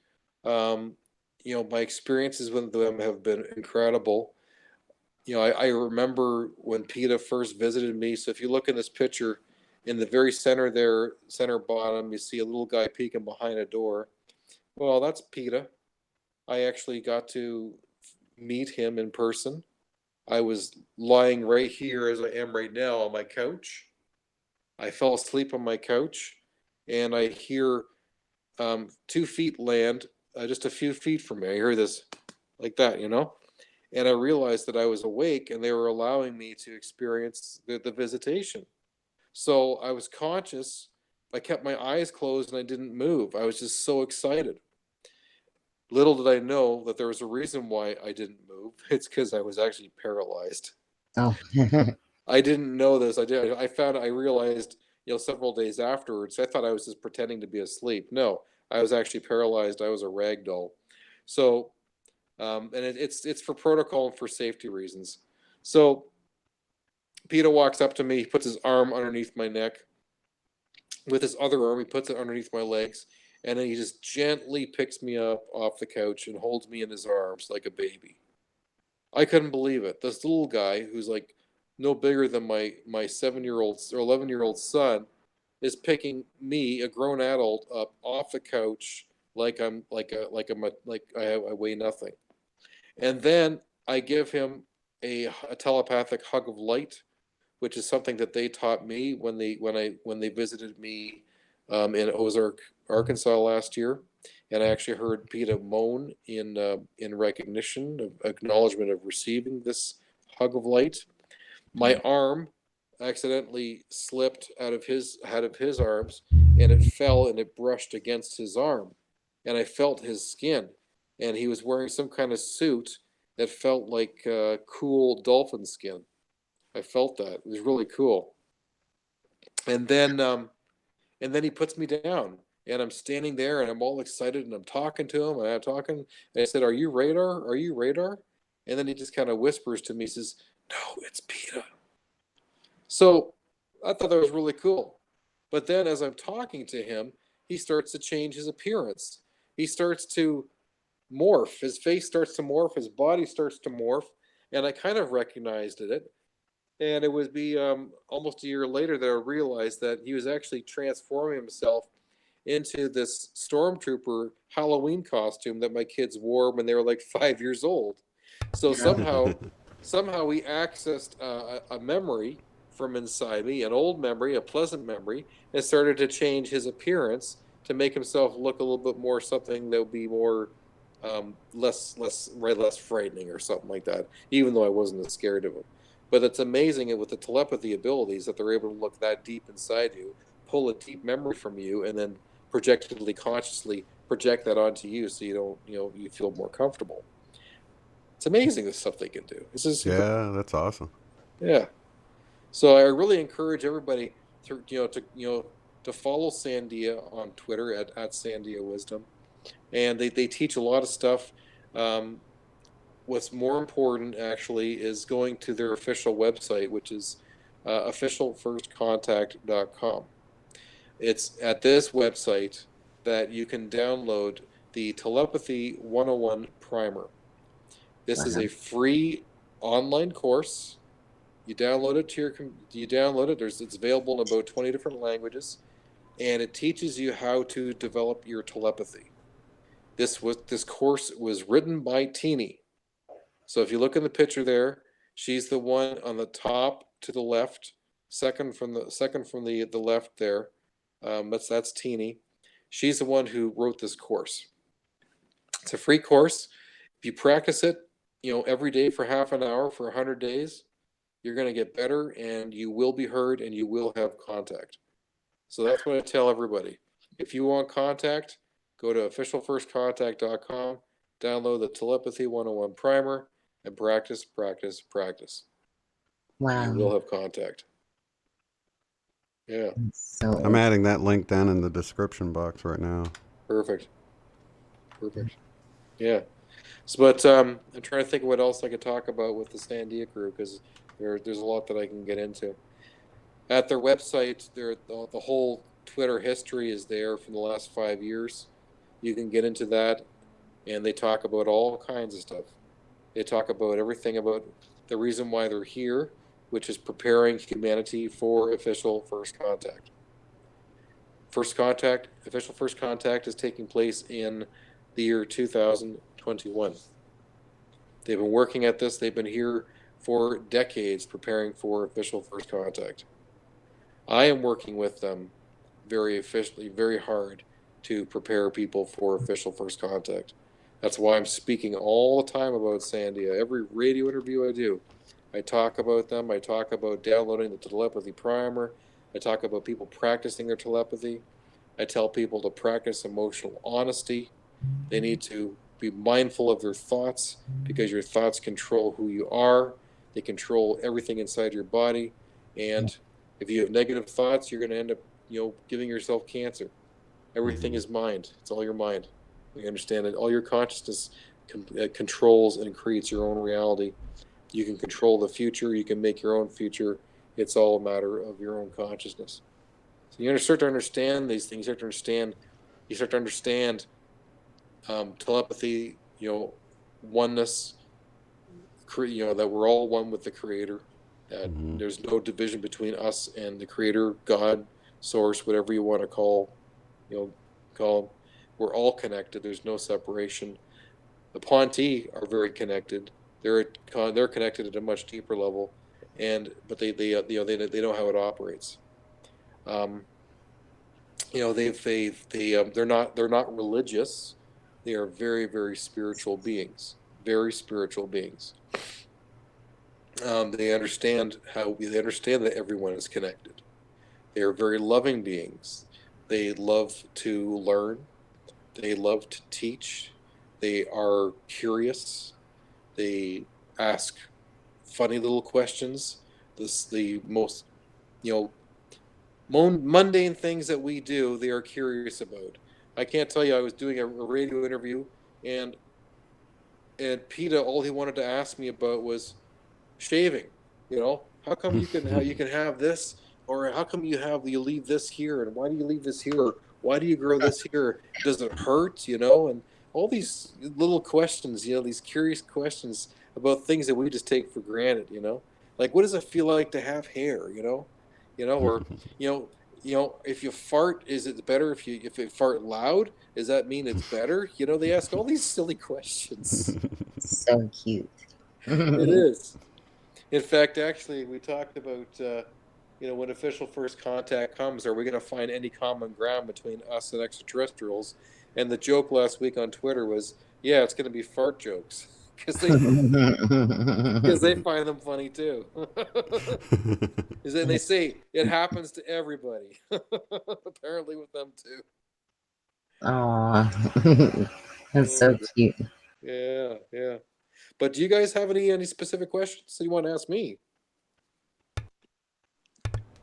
My experiences with them have been incredible. I remember when PETA first visited me. So if you look in this picture, in the very center there, center bottom, you see a little guy peeking behind a door. Well, that's PETA. I actually got to meet him in person. I was lying right here as I am right now on my couch. I fell asleep on my couch, and I hear 2 feet land just a few feet from me. I hear this like that, and I realized that I was awake and they were allowing me to experience the visitation. So I was conscious. I kept my eyes closed and I didn't move. I was just so excited. Little did I know that there was a reason why I didn't move. It's because I was actually paralyzed. Oh. I didn't know this. I realized, several days afterwards. I thought I was just pretending to be asleep. No, I was actually paralyzed. I was a rag doll. So, and it's for protocol and for safety reasons. So, Peter walks up to me. He puts his arm underneath my neck. With his other arm, he puts it underneath my legs, and then he just gently picks me up off the couch and holds me in his arms like a baby. I couldn't believe it. This little guy, who's like no bigger than my 7-year-old or 11-year-old son, is picking me, a grown adult, up off the couch like I weigh nothing. And then I give him a telepathic hug of light, which is something that they taught me when they visited me in Ozark, Arkansas last year. And I actually heard PETA moan in recognition of acknowledgement of receiving this hug of light. My arm accidentally slipped out of his arms, and it fell and it brushed against his arm, and I felt his skin, and he was wearing some kind of suit that felt like cool dolphin skin. I felt that. It was really cool. And then he puts me down, and I'm standing there and I'm all excited and I'm talking to him and I'm talking and I said, "Are you radar? Are you radar?" And then he just kind of whispers to me, he says, "No, it's PETA." So I thought that was really cool. But then as I'm talking to him, he starts to change his appearance. He starts to morph. His face starts to morph, his body starts to morph, and I kind of recognized it. And it would be almost a year later that I realized that he was actually transforming himself into this stormtrooper Halloween costume that my kids wore when they were like 5 years old. So somehow he accessed a memory from inside me, an old memory, a pleasant memory, and started to change his appearance to make himself look a little bit more something that would be more less frightening or something like that, even though I wasn't as scared of him. But it's amazing with the telepathy abilities that they're able to look that deep inside you, pull a deep memory from you, and then projectedly, consciously project that onto you, so you don't, you feel more comfortable. It's amazing the stuff they can do. This is Yeah, that's awesome. yeah. So I really encourage everybody to follow Sandia on Twitter at Sandia Wisdom, and they teach a lot of stuff. What's more important actually is going to their official website, which is officialfirstcontact.com. It's at this website that you can download the Telepathy 101 Primer. This is a free online course. You download it it's available in about 20 different languages, and it teaches you how to develop your telepathy. This course was written by Teeny. So if you look in the picture there, she's the one on the top to the left, second from the left there. That's Teeny. She's the one who wrote this course. It's a free course. If you practice it, every day for half an hour for 100 days, you're going to get better, and you will be heard, and you will have contact. So that's what I tell everybody. If you want contact, go to officialfirstcontact.com, download the Telepathy 101 Primer, and practice, practice, practice. Wow. You will have contact. Yeah. So I'm adding that link down in the description box right now. Perfect. Yeah. So, but I'm trying to think of what else I could talk about with the Sandia crew, because there's a lot that I can get into. At their website, the whole Twitter history is there from the last 5 years. You can get into that, and they talk about all kinds of stuff. They talk about everything about the reason why they're here, which is preparing humanity for official first contact. Official first contact is taking place in the year 2021. They've been working at this. They've been here for decades preparing for official first contact. I am working with them very hard to prepare people for official first contact. That's why I'm speaking all the time about Sandia. Every radio interview I do, I talk about them. I talk about downloading the telepathy primer. I talk about people practicing their telepathy. I tell people to practice emotional honesty. They need to be mindful of their thoughts, because your thoughts control who you are. They control everything inside your body. And if you have negative thoughts, you're going to end up, giving yourself cancer. Everything is mind. It's all your mind. You understand that all your consciousness controls and creates your own reality. You can control the future. You can make your own future. It's all a matter of your own consciousness. So you start to understand these things. You start to understand telepathy, oneness, that we're all one with the Creator. That there's no division between us and the Creator, God, Source, whatever you want to call. We're all connected. There's no separation. The Ponti are very connected. They're connected at a much deeper level, but they know how it operates. They're not religious. They are very, very spiritual beings. Very spiritual beings. They understand that everyone is connected. They are very loving beings. They love to learn. They love to teach. They are curious. They ask funny little questions. The most, mundane things that we do, they are curious about. I can't tell you, I was doing a radio interview, and PETA, all he wanted to ask me about was shaving. How come you can have this, or how come you leave this here, and why do you leave this here, or why do you grow this here? Does it hurt? And all these little questions, these curious questions about things that we just take for granted. Like, what does it feel like to have hair? Or if you fart, is it better if you fart loud? Does that mean it's better? They ask all these silly questions. so cute. It is. In fact, actually, we talked about, when official first contact comes, are we going to find any common ground between us and extraterrestrials? And the joke last week on Twitter was, yeah, it's going to be fart jokes because they find them funny too. And they say it happens to everybody. Apparently, with them too. Aw, that's Oh so my god. cute. Yeah, yeah. But do you guys have any specific questions that you want to ask me?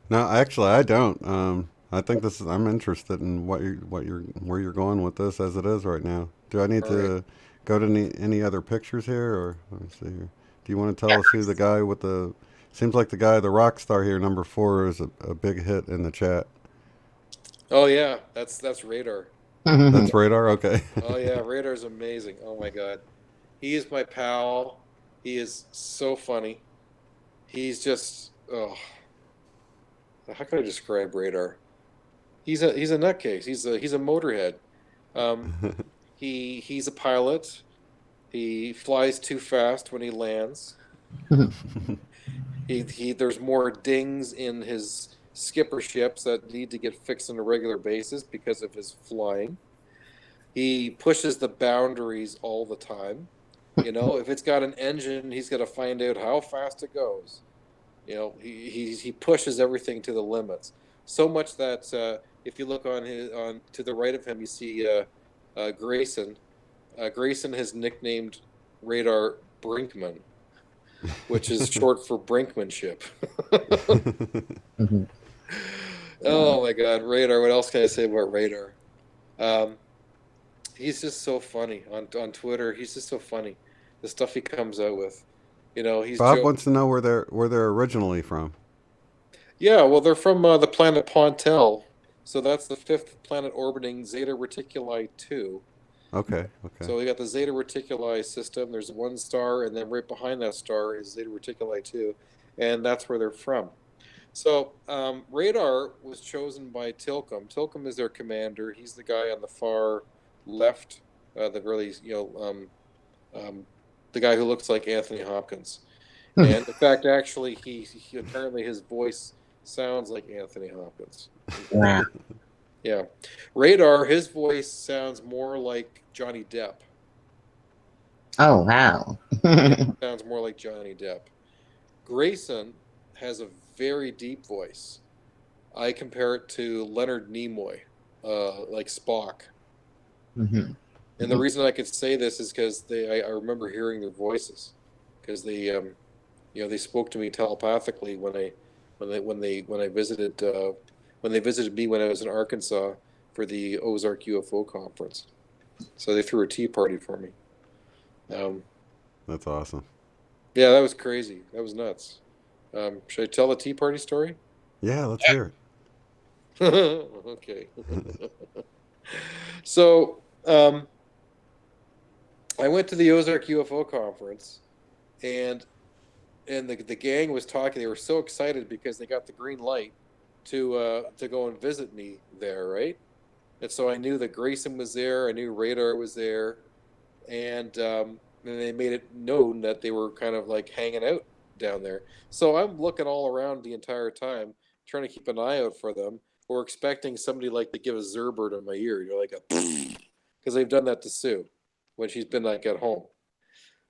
No, actually, I don't. I think this is. I'm interested in where you're going with this as it is right now. Do I need All right. to go to any other pictures here, or let me see here? Do you want to tell us who the guy with the? Seems like the rock star here, number 4, is a big hit in the chat. Oh yeah, that's Radar. That's Radar. Okay. Oh yeah, Radar's amazing. Oh my god, he is my pal. He is so funny. He's just how can I describe Radar? He's a nutcase. He's a motorhead. Um, he's a pilot. He flies too fast when he lands. He there's more dings in his skipperships that need to get fixed on a regular basis because of his flying. He pushes the boundaries all the time. If it's got an engine, he's got to find out how fast it goes. He pushes everything to the limits. So much that if you look on to the right of him, you see Grayson. Grayson has nicknamed Radar Brinkman, which is short for brinkmanship. Oh my God, Radar! What else can I say about Radar? Um, he's just so funny on Twitter. He's just so funny. The stuff he comes out with. He's Bob joking. wants to know where they're originally from. Yeah, well, they're from the planet Pontel, so that's the fifth planet orbiting Zeta Reticuli 2. Okay. Okay. So we got the Zeta Reticuli system. There's one star, and then right behind that star is Zeta Reticuli 2, and that's where they're from. So Radar was chosen by Tilcom. Tilcom is their commander. He's the guy on the far left, the really um, the guy who looks like Anthony Hopkins. And in fact, actually, he apparently his voice sounds like Anthony Hopkins. Wow. Yeah, Radar, his voice sounds more like Johnny Depp. Oh, wow. Yeah, sounds more like Johnny Depp. Grayson has a very deep voice. I compare it to Leonard Nimoy, like Spock. Mhm. And the reason I could say this is because I remember hearing their voices, because they spoke to me telepathically when I visited when they visited me when I was in Arkansas for the Ozark UFO conference. So they threw a tea party for me. Um, That's awesome. yeah, that was crazy. That was nuts. Should I tell the tea party story? Yeah, let's hear Okay. So I went to the Ozark UFO conference, and the gang was talking. They were so excited because they got the green light to go and visit me there, right? And so I knew that Grayson was there. I knew Radar was there, and they made it known that they were kind of like hanging out down there. So I'm looking all around the entire time, trying to keep an eye out for them. Or expecting somebody like to give a Zerbird in my ear. You're like a because they've done that to Sue when she's been like at home.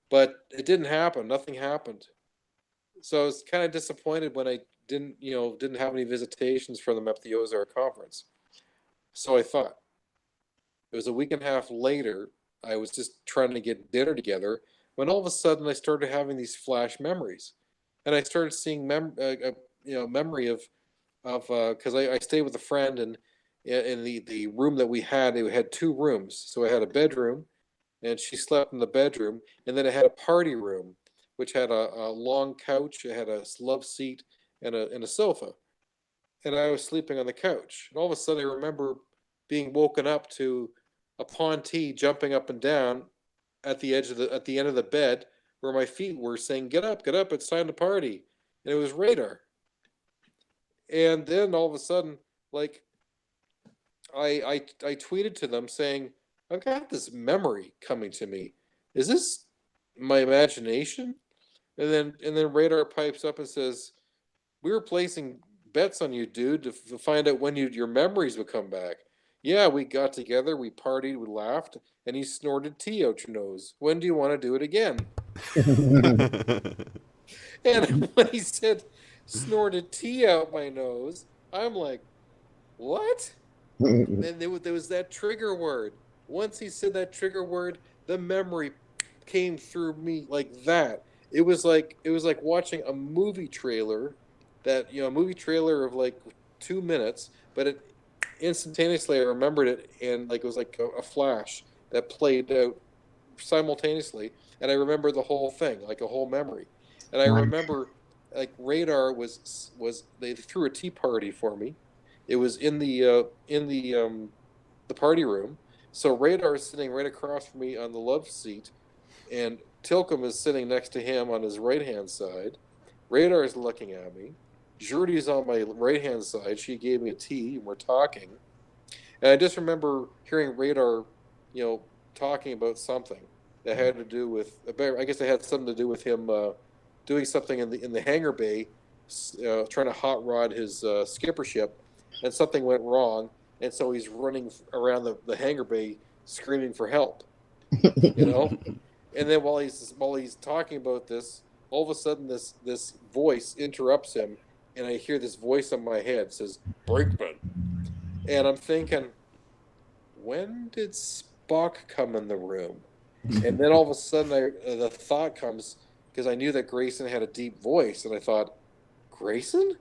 But it didn't happen. Nothing happened. So I was kind of disappointed when I didn't have any visitations from them at the Ozark conference. So I thought it was a week and a half later. I was just trying to get dinner together when all of a sudden I started having these flash memories, and I started seeing memory of because I stayed with a friend, and in the room that we had, it had two rooms. So I had a bedroom, and she slept in the bedroom, and then it had a party room, which had a long couch, it had a love seat, and a sofa, and I was sleeping on the couch. And all of a sudden, I remember being woken up to a Ponti jumping up and down at the end of the bed where my feet were, saying, get up, it's time to party." And it was Radar. And then all of a sudden, like I tweeted to them saying, "I've got this memory coming to me. Is this my imagination, And then Radar pipes up and says, "We were placing bets on you, dude, to find out when your memories would come back. Yeah, we got together, we partied, we laughed, and he snorted tea out your nose. When do you want to do it again?" And when he said snorted tea out my nose, I'm like, what? Then there was that trigger word. Once he said that trigger word, the memory came through me like that. It was like watching a movie trailer, a movie trailer of like 2 minutes, but it instantaneously I remembered it, and like it was like a flash that played out simultaneously, and I remember the whole thing, like a whole memory. And I remember like Radar was they threw a tea party for me. It was in the party room. So Radar is sitting right across from me on the love seat, and Tilcom is sitting next to him on his right hand side. Radar is looking at me. Jordy's on my right hand side. She gave me a tea, and we're talking. And I just remember hearing Radar, talking about something that had to do with. I guess it had something to do with him doing something in the hangar bay, trying to hot rod his skipper ship, and something went wrong, and so he's running around the hangar bay screaming for help. You know, and then while he's talking about this, all of a sudden this voice interrupts him, and I hear this voice in my head says Brinkman, and I'm thinking, when did Spock come in the room? And then all of a sudden, the thought comes, because I knew that Grayson had a deep voice, and I thought, Grayson?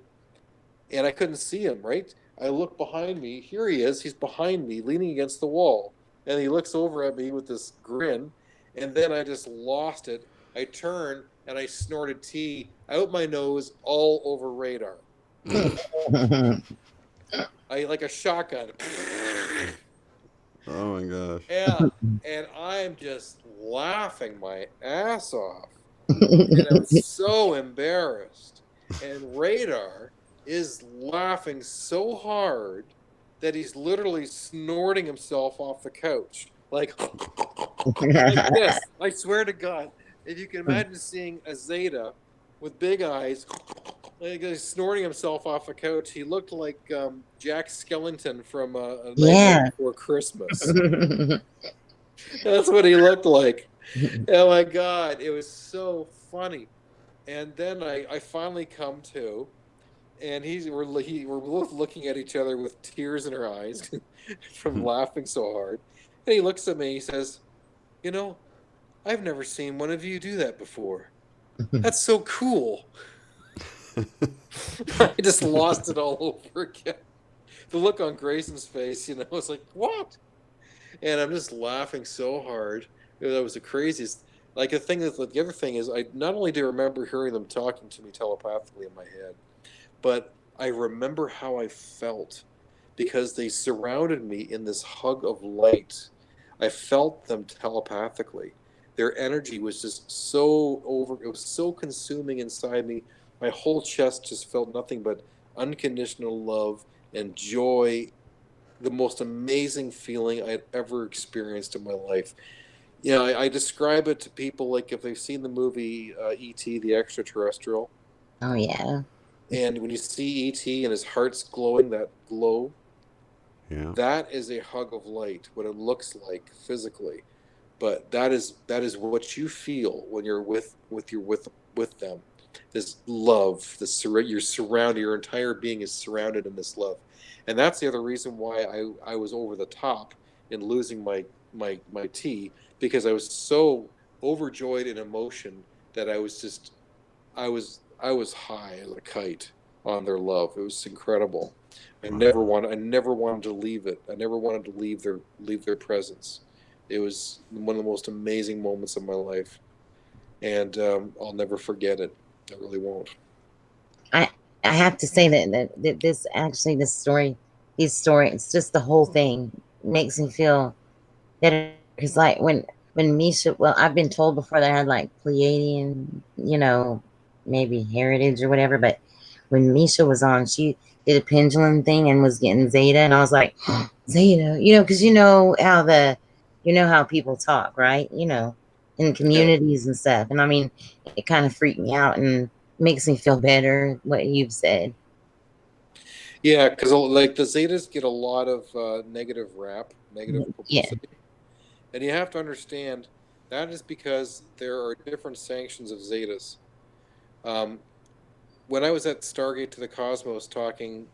And I couldn't see him, right? I look behind me. Here he is. He's behind me, leaning against the wall. And he looks over at me with this grin. And then I just lost it. I turned and I snorted tea out my nose all over Radar. I like a shotgun. Oh my gosh. Yeah, and I'm just laughing my ass off. And I'm so embarrassed. And Radar is laughing so hard that he's literally snorting himself off the couch. Like this. I swear to God. If you can imagine seeing a Zeta with big eyes, like he's snorting himself off the couch, he looked like Jack Skellington from A Nightmare Before Christmas. That's what he looked like. Oh my God, it was so funny. And then I finally come to, and we're both looking at each other with tears in our eyes from laughing so hard. And he looks at me, and he says, I've never seen one of you do that before. That's so cool. I just lost it all over again. The look on Grayson's face, it's like, what? And I'm just laughing so hard. That was the craziest. Like the other thing is, I not only do I remember hearing them talking to me telepathically in my head, but I remember how I felt because they surrounded me in this hug of light. I felt them telepathically. Their energy was just it was so consuming inside me. My whole chest just felt nothing but unconditional love and joy, the most amazing feeling I'd ever experienced in my life. I describe it to people like if they've seen the movie E.T., the Extra-terrestrial. Oh, yeah. And when you see E.T. and his heart's glowing, that glow, that is a hug of light, what it looks like physically. But that is what you feel when you're with them. This love, your entire being is surrounded in this love. And that's the other reason why I was over the top in losing my tea, because I was so overjoyed in emotion that I was high as a kite on their love. It was incredible. I never wanted to leave it. I never wanted to leave their presence. It was one of the most amazing moments of my life, and I'll never forget it. I really won't. I have to say that this story, it's just the whole thing makes me feel better, because like when Misha, well, I've been told before that I had like Pleiadian, maybe heritage or whatever, but when Misha was on, she did a pendulum thing and was getting Zeta, and I was like, Zeta, because you know how people talk, right? in communities and stuff. And I mean, it kind of freaked me out and makes me feel better what you've said. Yeah, because like the Zetas get a lot of negative rap, negative Yeah. publicity, and you have to understand that is because there are different sanctions of Zetas. Um, when I was at Stargate to the Cosmos talking,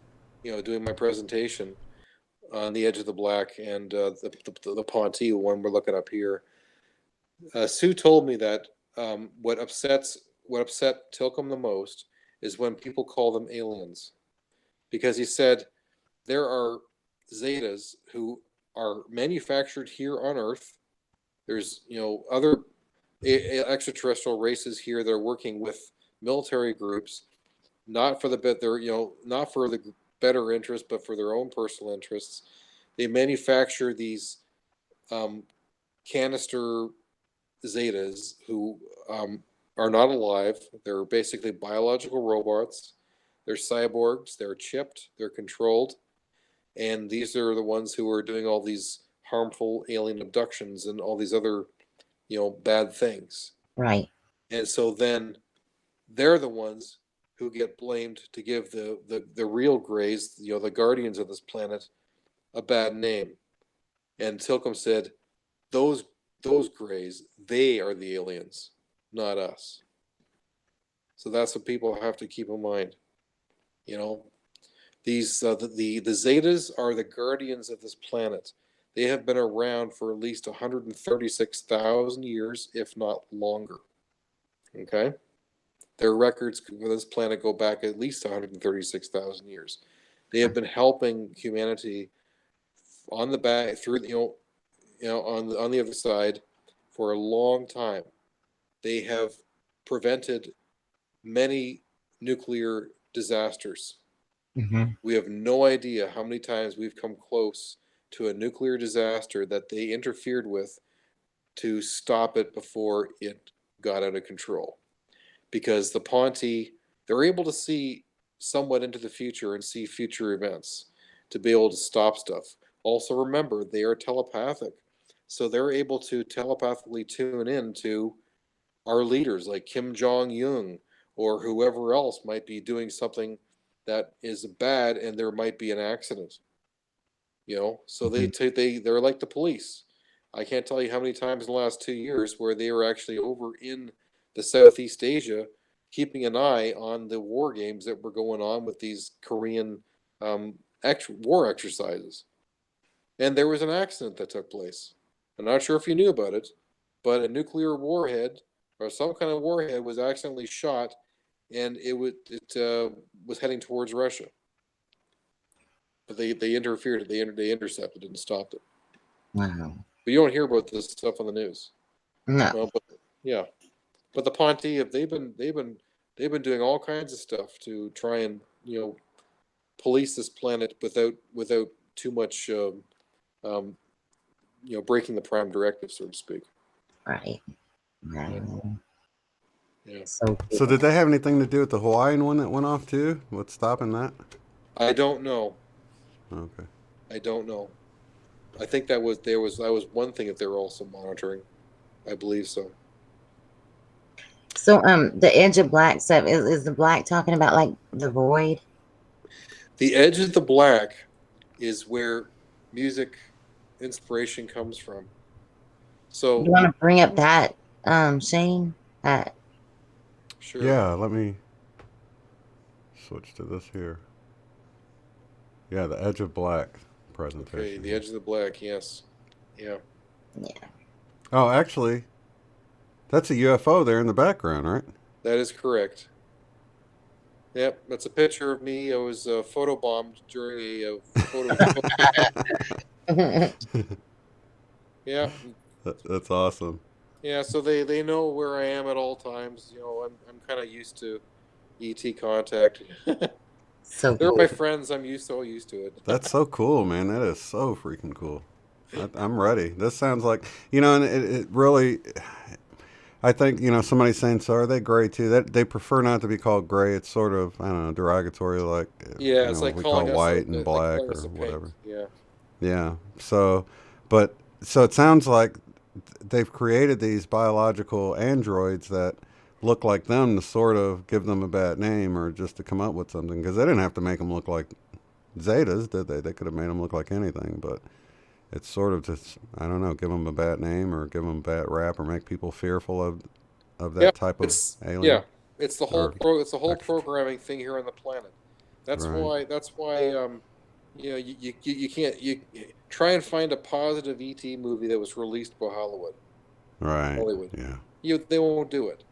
doing my presentation on the Edge of the Black and the Ponte one we're looking up here, Sue told me that what upset Tilcom the most is when people call them aliens, because he said there are Zetas who are manufactured here on Earth. There's other extraterrestrial races here that are working with military groups, not for the bit they're not for the better interest, but for their own personal interests. They manufacture these canister Zetas who are not alive. They're basically biological robots. They're cyborgs. They're chipped. They're controlled, and these are the ones who are doing all these harmful alien abductions and all these other bad things. Right. And so then they're the ones who get blamed to give the real Greys, the guardians of this planet, a bad name. And Tilcom said, those Greys, they are the aliens, not us. So that's what people have to keep in mind. These the Zetas are the guardians of this planet. They have been around for at least 136,000 years, if not longer. Okay? Their records for this planet go back at least 136,000 years. They have been helping humanity on the back through on the other side for a long time. They have prevented many nuclear disasters. Mm-hmm. We have no idea how many times we've come close to a nuclear disaster that they interfered with to stop it before it got out of control. Because the Ponte, they're able to see somewhat into the future and see future events to be able to stop stuff. Also, remember, they are telepathic. So they're able to telepathically tune in to our leaders like Kim Jong-un or whoever else might be doing something that is bad, and there might be an accident. So they're like the police. I can't tell you how many times in the last 2 years where they were actually over in the Southeast Asia, keeping an eye on the war games that were going on with these Korean war exercises. And there was an accident that took place. I'm not sure if you knew about it, but a nuclear warhead or some kind of warhead was accidentally shot, and it was heading towards Russia. But they interfered. They intercepted it and stopped it. Wow. But you don't hear about this stuff on the news. No. Well, yeah. But the Ponte, they've been doing all kinds of stuff to try and police this planet without too much breaking the prime directive, so to speak. Right. Right. Yeah. So did they have anything to do with the Hawaiian one that went off too? What's stopping that? I don't know. Okay. I don't know. I think that was one thing that they were also monitoring. I believe so. So the Edge of Black stuff is the black talking about like the void? The Edge of the Black is where music inspiration comes from. So You want to bring up that Shane? sure. Yeah, let me switch to this here. Yeah, the Edge of Black presentation. Okay, the Edge of the Black, yes. Yeah. Yeah. Oh, actually, that's a UFO there in the background, right? That is correct. Yep, that's a picture of me. I was photobombed during a photo. Yeah. That's awesome. Yeah, so they know where I am at all times. I'm kind of used to ET contact. So They're cool. my friends. I'm so used to it. That's so cool, man. That is so freaking cool. I'm ready. This sounds like, and it really, I think, somebody's saying, so are they gray too? That they prefer not to be called gray. It's sort of, I don't know, derogatory, like, Yeah, it's like we calling call us white and black calling or us a pink. whatever. Yeah. Yeah. So it sounds like they've created these biological androids that look like them to sort of give them a bad name or just to come up with something, because they didn't have to make them look like Zetas, did they? They could have made them look like anything, but it's sort of just, I don't know, give them a bad name or give them a bad rap or make people fearful of Yeah, that type of yeah, alien or it's the whole extra. programming thing here on the planet. Right, That's why you know you can't try and find a positive ET movie that was released by right, Hollywood. yeah, They won't do it.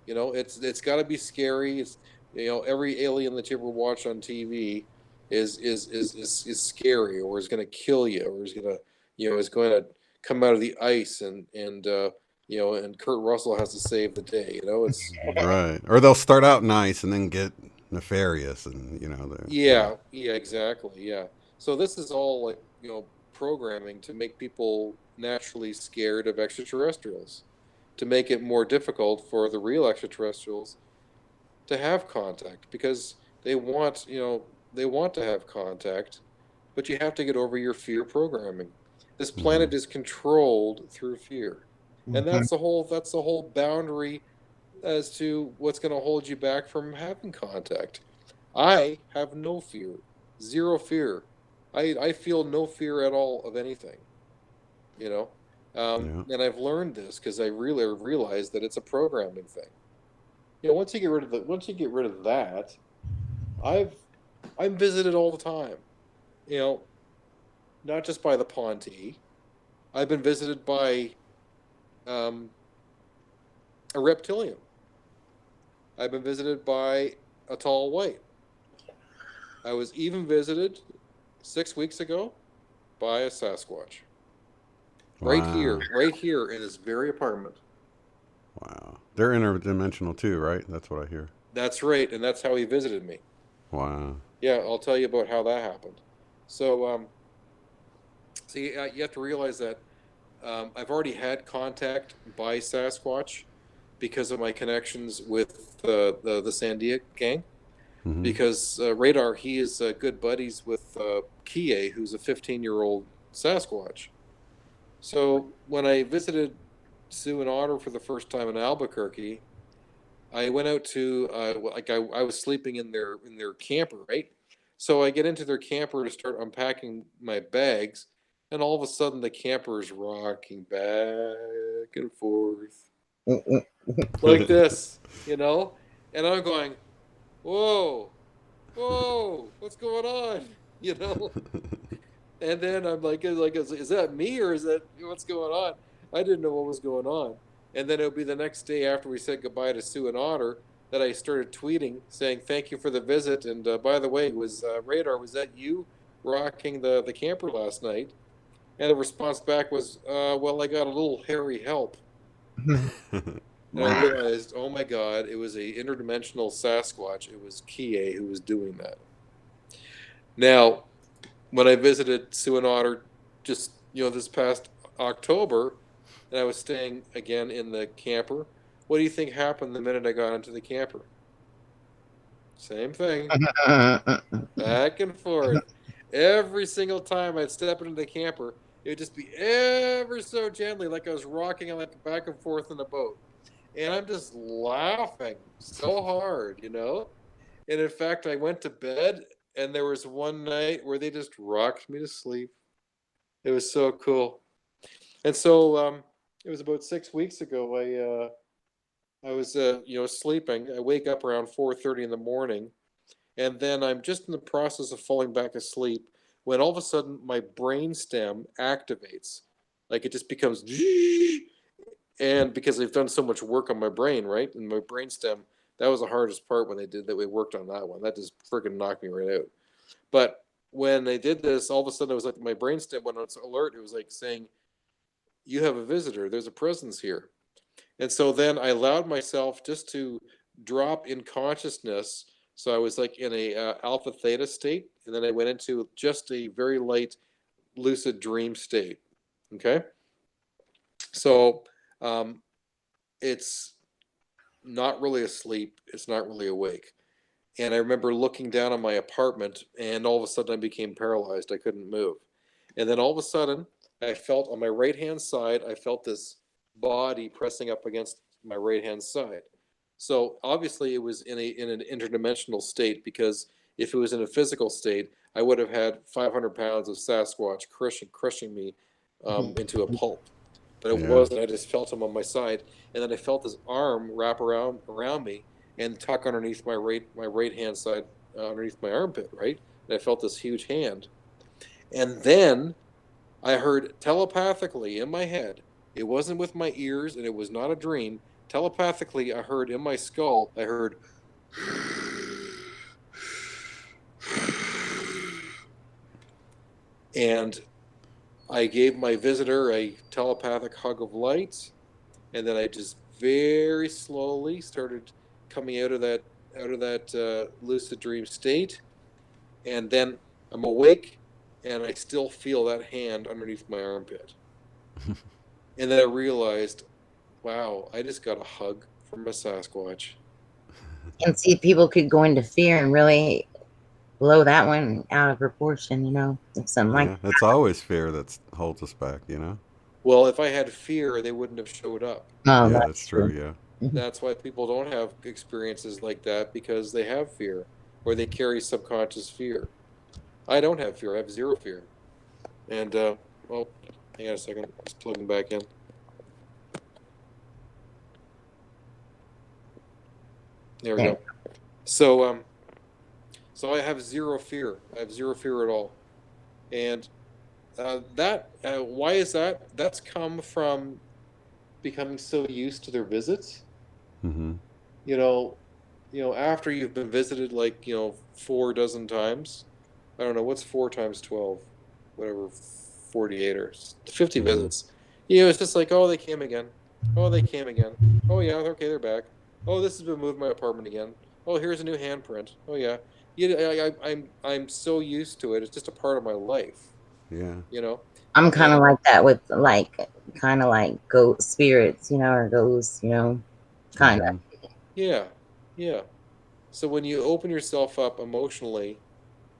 It's got to be scary. It's every alien that you ever watch on TV is scary, or is going to kill you, or is going to is going to come out of the ice, and Kurt Russell has to save the day. It's right. Or they'll start out nice and then get nefarious, and yeah, yeah, exactly, yeah. So this is all like programming to make people naturally scared of extraterrestrials, to make it more difficult for the real extraterrestrials to have contact, because they want to have contact, but you have to get over your fear programming. This hmm planet is controlled through fear, and Mhm. that's the whole boundary as to what's going to hold you back from having contact. I have no fear, zero fear. I feel no fear at all of anything, you know yeah, and I've learned this because I really realized that it's a programming thing. Once you get rid of that, I've I'm visited all the time. You know, not just by the Ponte. I've been visited by um, a reptilian. I've been visited by a tall white. I was even visited 6 weeks ago by a Sasquatch. wow, Right here in this very apartment. wow. They're interdimensional too, right? That's what I hear. That's right, and that's how he visited me. Wow. Yeah, I'll tell you about how that happened. So, you have to realize that I've already had contact by Sasquatch because of my connections with the Sandia gang. hmm Because Radar, he is good buddies with Kie, who's a 15-year-old Sasquatch. So when I visited Sue and Otter for the first time in Albuquerque, I went out to I was sleeping in their camper, right? So I get into their camper to start unpacking my bags, and all of a sudden the camper is rocking back and forth like this, and I'm going, "Whoa, whoa, what's going on?" You know. And then I'm like, is that me, or is that what's going on? I didn't know what was going on. And then it'll be the next day after we said goodbye to Sue and Otter that I started tweeting saying thank you for the visit. And by the way, was Radar, was that you rocking the camper last night? And the response back was, well, I got a little hairy help. And I Wow. realized, oh my God, it was a interdimensional Sasquatch. It was Kie who was doing that. Now, when I visited Sue and Otter just this past October, and I was staying again in the camper, what do you think happened the minute I got into the camper? Same thing, back and forth. Every single time I'd step into the camper, it would just be ever so gently, like I was rocking like back and forth in a boat, and I'm just laughing so hard. And in fact, I went to bed, and there was one night where they just rocked me to sleep. It was so cool. And so it was about 6 weeks ago. I was sleeping. I wake up around 4:30 in the morning, and then I'm just in the process of falling back asleep when all of a sudden my brain stem activates, like it just becomes, and because they've done so much work on my brain, right, and my brain stem, that was the hardest part when they did that. We worked on that one. That just freaking knocked me right out. But when they did this, all of a sudden it was like my brain stem went on its alert. It was like saying, you have a visitor. There's a presence here. And so then I allowed myself just to drop in consciousness. So I was like in a alpha theta state, and then I went into just a very light lucid dream state. Okay, so um, it's not really asleep. It's not really awake. And I remember looking down on my apartment, and all of a sudden I became paralyzed. I couldn't move. And then all of a sudden, I felt on my right hand side, I felt this body pressing up against my right hand side. So obviously it was in an interdimensional state, because if it was in a physical state, I would have had 500 pounds of Sasquatch crushing me into a pulp. But it Yeah. wasn't. I just felt him on my side, and then I felt his arm wrap around me and tuck underneath my right hand side, underneath my armpit, right. And I felt this huge hand, and then I heard telepathically in my head. It wasn't with my ears, and it was not a dream. Telepathically, I heard in my skull. I heard, and I gave my visitor a telepathic hug of light, and then I just very slowly started coming out of that lucid dream state, and then I'm awake, and I still feel that hand underneath my armpit, and then I realized, wow, I just got a hug from a Sasquatch. And see, people could go into fear and really blow that one out of proportion, you know, if something like Yeah. It's always fear that holds us back, you know? Well, if I had fear, they wouldn't have showed up. oh, Yeah, that's that's true. true. Yeah. That's why people don't have experiences like that, because they have fear, or they carry subconscious fear. I don't have fear. I have zero fear. And well, hang on a second. Just plugging back in. There we There. go. So I have zero fear. I have zero fear at all. And why is that? That's come from becoming so used to their visits. Mm-hmm. You know, after you've been visited like 4 dozen times. I don't know what's 4 times 12, whatever, 48 or 50 Mm-hmm. visits. It's just like, oh, they came again. Oh, they came again. Oh yeah, okay, they're back. Oh, this has been moved my apartment again. Oh, here's a new handprint. Oh yeah, I'm so used to it. It's just a part of my life. Yeah. You know, I'm kind of and like that with kind of like ghost spirits, you know, or ghosts, you know, kind Mm-hmm. of. yeah, yeah. So when you open yourself up emotionally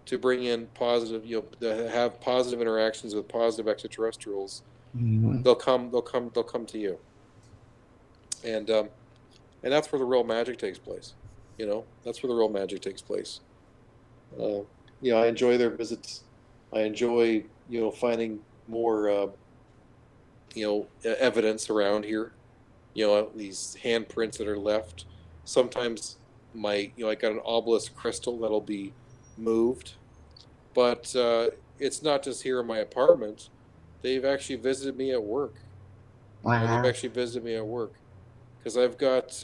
to bring in positive, to have positive interactions with positive extraterrestrials, Mm-hmm. they'll come to you, and that's where the real magic takes place. That's where the real magic takes place. Uh, I enjoy their visits. I enjoy finding more evidence around here. These handprints that are left. Sometimes I got an obelisk crystal that'll be moved, but it's not just here in my apartment. They've actually visited me at work. They've Wow. actually visited me at work, because I've got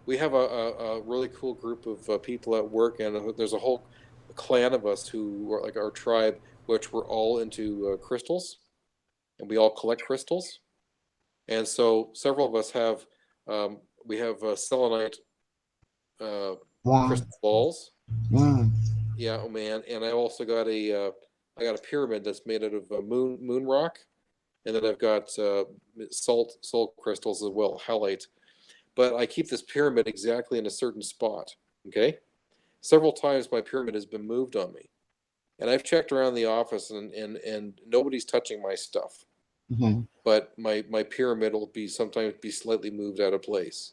we have a really cool group of people at work, and there's a whole clan of us who are like our tribe, which we're all into crystals, and we all collect crystals. And so several of us have we have selenite uh, Wow. crystal balls. Mm. Yeah, oh man, and I also got I got a pyramid that's made out of moon rock, and then I've got salt crystals as well, halite. But I keep this pyramid exactly in a certain spot. Okay, several times my pyramid has been moved on me, and I've checked around the office, and nobody's touching my stuff. Mm-hmm. But my pyramid will be sometimes be slightly moved out of place,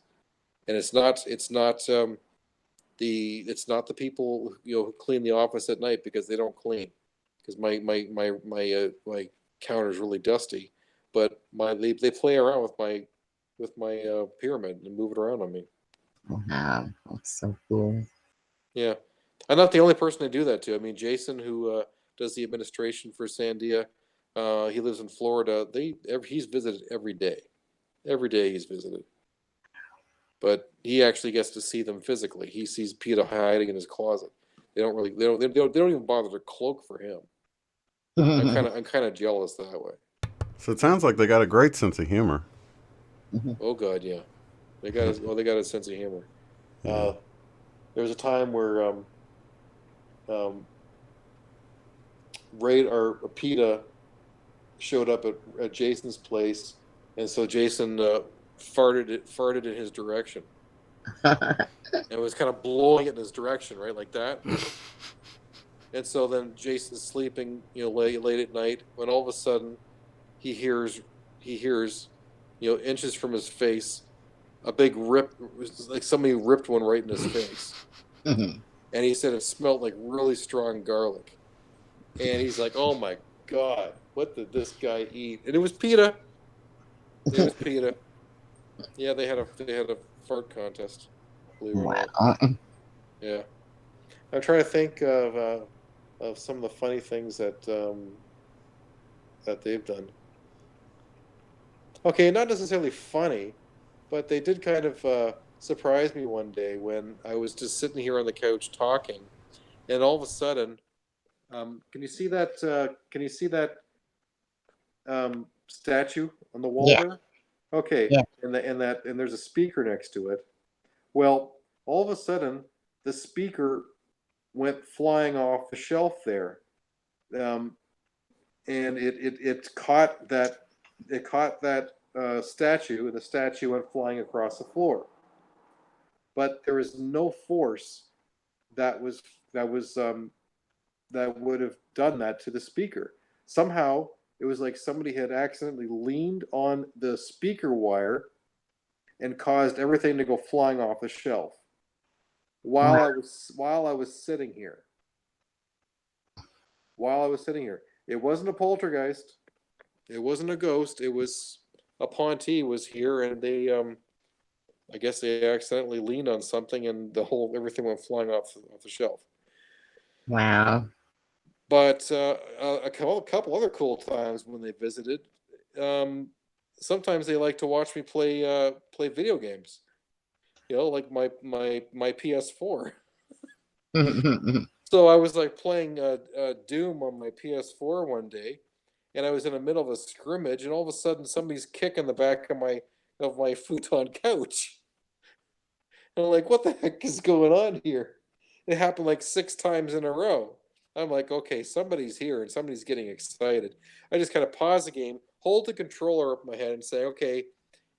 and it's not the people who clean the office at night, because they don't clean, because my counter is really dusty, but they play around with my pyramid and move it around on me. Wow. That's so cool. Yeah, I'm not the only person to do that to. I mean, Jason, who does the administration for Sandia, he lives in Florida. He's visited every day. Every day he's visited, but he actually gets to see them physically. He sees Peter hiding in his closet. They don't even bother to cloak for him. I'm kind of jealous that way. So it sounds like they got a great sense of humor. Oh God, yeah, they got a sense of humor. Yeah. There was a time where um, Ray or PETA showed up at Jason's place, and so Jason farted in his direction, and was kind of blowing it in his direction, right, like that. And so then Jason's sleeping, late at night, when all of a sudden he hears, inches from his face, a big rip, like somebody ripped one right in his face. Mhm. And he said it smelled like really strong garlic. And he's like, "Oh my God, what did this guy eat?" And it was pita. It was pita. Yeah, they had a fart contest. Believe it or not. Wow. Yeah, I'm trying to think of some of the funny things that they've done. Okay, not necessarily funny, but they did kind of surprise me one day when I was just sitting here on the couch talking, and all of a sudden, can you see that? Can you see that statue on the wall Yeah. there? Okay, Yeah. and there's a speaker next to it. Well, all of a sudden, the speaker went flying off the shelf there, um, and it caught that statue, and the statue went flying across the floor. But there is no force that was that was that would have done that to the speaker. Somehow, it was like somebody had accidentally leaned on the speaker wire and caused everything to go flying off the shelf Wow. while I was sitting here. While I was sitting here, it wasn't a poltergeist. It wasn't a ghost. It was a Ponte was here, and they I guess they accidentally leaned on something, and everything went flying off the shelf. Wow. But a couple other cool times when they visited. Um, Sometimes they like to watch me play video games. Like my PS4. So I was like playing Doom on my PS4 one day, and I was in the middle of a scrimmage, and all of a sudden somebody's kicking the back of my futon couch. And I'm like, what the heck is going on here? It happened like 6 times in a row. I'm like, okay, somebody's here and somebody's getting excited. I just kind of pause the game, hold the controller up my head, and say, okay,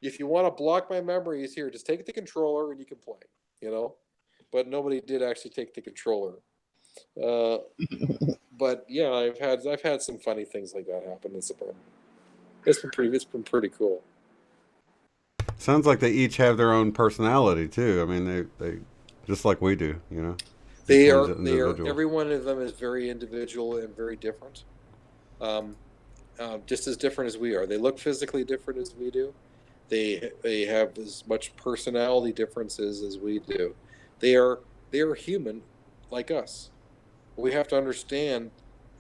if you want to block my memories here, just take the controller and you can play, you know? But nobody did actually take the controller. Uh, but yeah, I've had some funny things like that happen. It's been pretty cool. Sounds like they each have their own personality too. I mean, they just like we do, Each They one's are an they are individual. every one of them is very individual and very different. Um, just as different as we are. They look physically different as we do. They have as much personality differences as we do. They are human like us. We have to understand,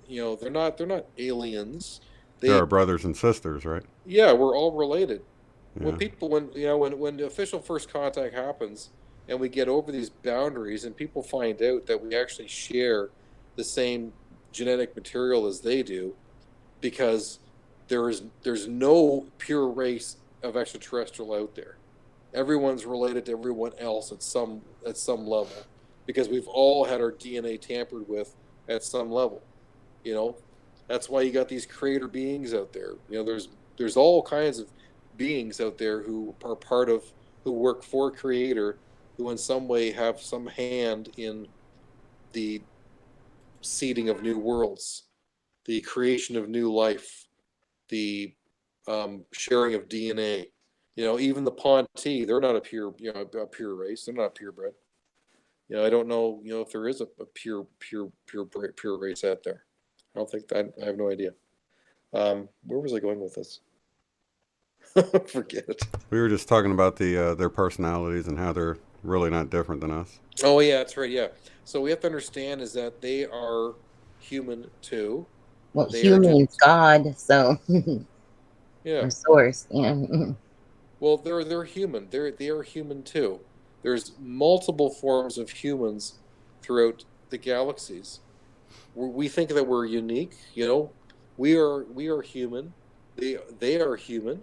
they're not aliens. There They are brothers and sisters, right? Yeah, we're all related. When Yeah. people when the official first contact happens and we get over these boundaries and people find out that we actually share the same genetic material as they do, because there's no pure race of extraterrestrial out there. Everyone's related to everyone else at some level, because we've all had our DNA tampered with at some level. You know, that's why you got these creator beings out there. There's all kinds of beings out there who are part of who work for creator, who in some way have some hand in the seeding of new worlds, the creation of new life, the sharing of DNA. Even the Ponte, they're not a pure race. They're not purebred. I don't know, if there is a pure race out there. I don't think that. I have no idea. Where was I going with this? Forget it. We were just talking about their personalities and how they're really not different than us. Oh yeah, that's right. Yeah. So we have to understand is that they are human too. Well, They are human just God, so Yeah. or source. Yeah. Well, they're human. They are human too. There's multiple forms of humans throughout the galaxies. We think that we're unique. We are human. They are human.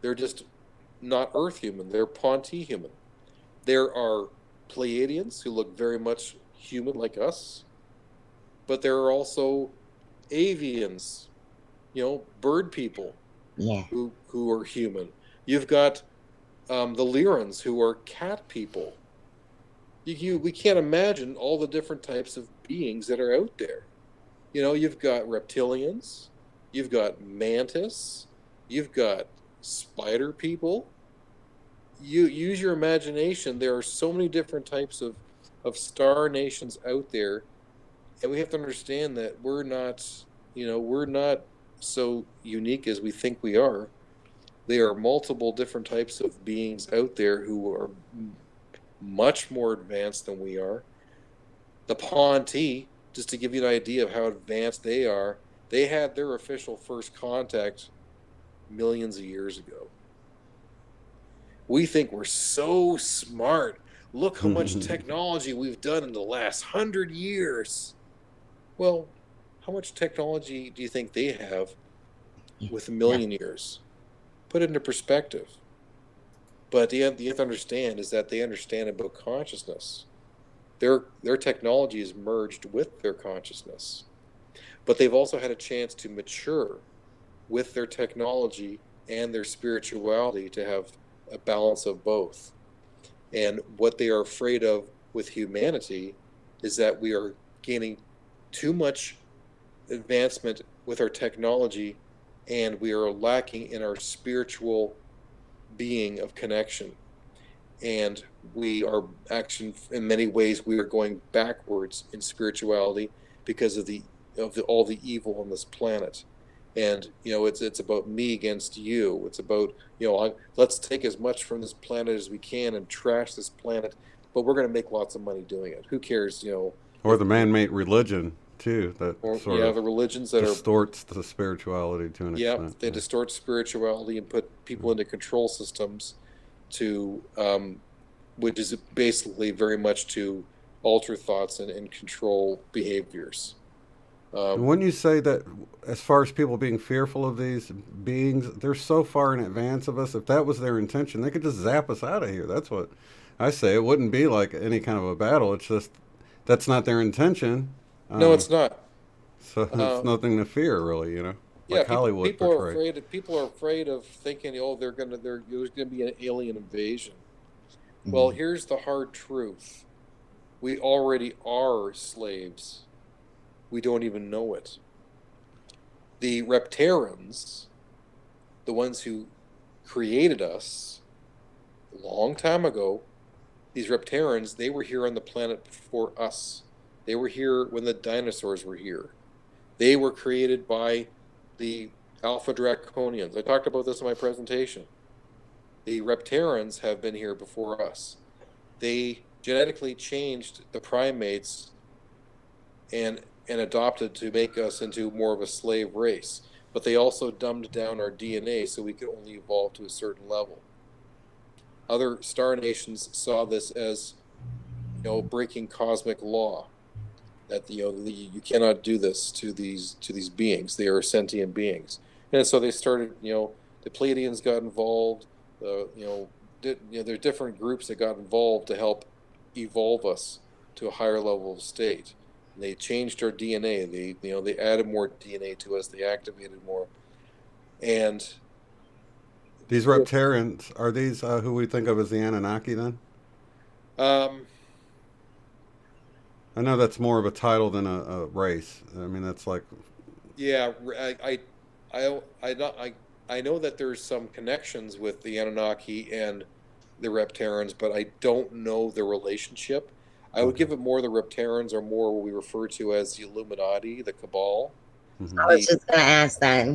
They're just not Earth human. They're Ponte human. There are Pleiadians who look very much human like us, but there are also avians, bird people Yeah. who are human. You've got the Lyrans who are cat people. We can't imagine all the different types of beings that are out there. You've got reptilians, you've got mantis, you've got spider people. You use your imagination. There are so many different types of star nations out there, and we have to understand that we're not so unique as we think we are. There are multiple different types of beings out there who are much more advanced than we are. The Ponti, just to give you an idea of how advanced they are, they had their official first contact millions of years ago. We think we're so smart. Look how much technology we've done in the last 100 years. Well, how much technology do you think they have with a million years? Put it into perspective. But the you have to understand is that they understand about consciousness. Their technology is merged with their consciousness. But they've also had a chance to mature with their technology and their spirituality to have a balance of both. And what they are afraid of with humanity is that we are gaining too much advancement with our technology and we are lacking in our spiritual being of connection. And we are actually, in many ways, we are going backwards in spirituality because of all the evil on this planet. And it's about me against you. It's about let's take as much from this planet as we can and trash this planet, but we're going to make lots of money doing it. Who cares? Or the man-made religion too, that sort of the religions that distorts the spirituality to an extent. They distort spirituality and put people into control systems to which is basically very much to alter thoughts and control behaviors. And when you say that, as far as people being fearful of these beings, they're so far in advance of us. If that was their intention, they could just zap us out of here. That's what I say. It wouldn't be like any kind of a battle. It's just that's not their intention. No, it's not. So it's nothing to fear, really. Yeah, Hollywood people are portray. afraid. People are afraid of thinking, there's going to be an alien invasion. Well, here's the hard truth: we already are slaves. We don't even know it. The Reptarians, the ones who created us a long time ago, these Reptarians, they were here on the planet before us. They were here when the dinosaurs were here. They were created by the Alpha Draconians. I talked about this in my presentation. The Reptarians have been here before us. They genetically changed the primates and adopted to make us into more of a slave race. But they also dumbed down our DNA so we could only evolve to a certain level. Other star nations saw this as, breaking cosmic law. That you cannot do this to these beings. They are sentient beings, and so they started. The Pleiadians got involved. There are different groups that got involved to help evolve us to a higher level of state. And they changed our DNA. They added more DNA to us. They activated more, and These Reptarians, are these who we think of as the Anunnaki then? I know that's more of a title than a race. I mean, that's like. Yeah, I know that there's some connections with the Anunnaki and the Reptarians, but I don't know the relationship. I would give it more the Reptarians are more what we refer to as the Illuminati, the Cabal. I was just going to ask that.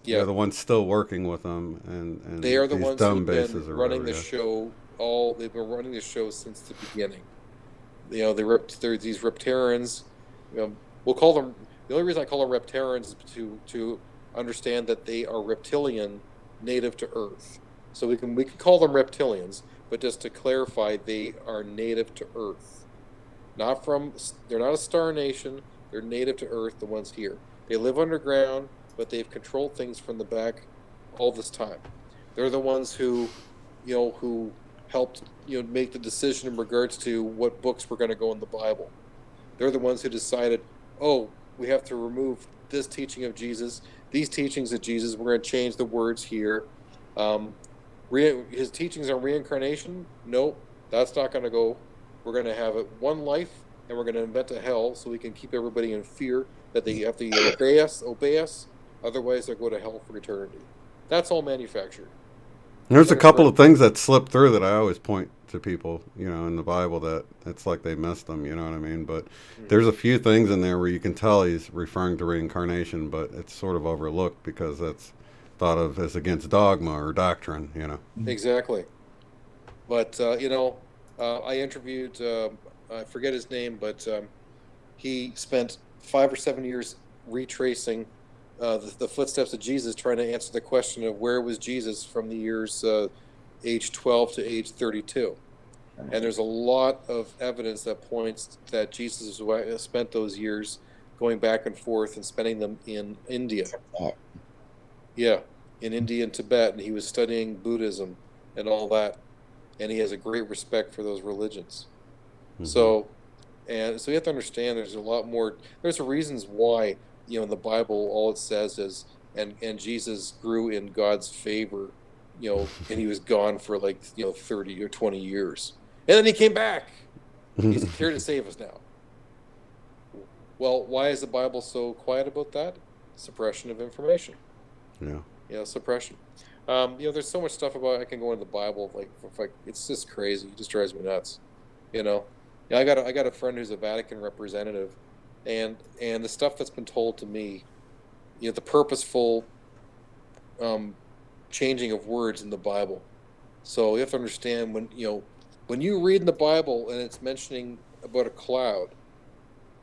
Yeah, they're the ones still working with them, and they are the these ones dumb who've bases been or running whatever, the show. They've been running the show since the beginning. They're these Reptarians. We'll call them. The only reason I call them Reptarians is to understand that they are reptilian, native to Earth. So we can call them reptilians, but just to clarify, they are native to Earth. They're not a star nation. They're native to Earth. The ones here, they live underground, but they've controlled things from the back all this time. They're the ones who helped make the decision in regards to what books were going to go in the Bible. They're the ones who decided, we have to remove this teaching of Jesus, these teachings of Jesus. We're going to change the words here. His teachings on reincarnation, nope, that's not going to go. We're going to have one life, and we're going to invent a hell so we can keep everybody in fear that they have to obey us, Otherwise, they'll go to hell for eternity. That's all manufactured. There's a That is couple correct. of things that slip through that I always point to people, in the Bible that it's like they missed them, you know what I mean? But Hmm. there's a few things in there where you can tell he's referring to reincarnation, but it's sort of overlooked because that's thought of as against dogma or doctrine. Exactly. But I interviewed. I forget his name, but he spent 5 or 7 years retracing the footsteps of Jesus, trying to answer the question of where was Jesus from the years age 12 to age 32. And there's a lot of evidence that points that Jesus spent those years going back and forth and spending them in India. Yeah, in India and Tibet, and he was studying Buddhism and all that, and he has a great respect for those religions. Hmm. So, and so you have to understand there's a lot more. There's reasons why in the Bible all it says is and Jesus grew in God's favor, and he was gone for like 30 or 20 years, and then he came back. He's here to save us now. Well, why is the Bible so quiet about that? Suppression of information. Yeah. Suppression. There's so much stuff about I can go into the Bible like it's just crazy. It just drives me nuts. You know. Yeah, I got a friend who's a Vatican representative, and the stuff that's been told to me, the purposeful um, changing of words in the Bible. So you have to understand when you read in the Bible and it's mentioning about a cloud.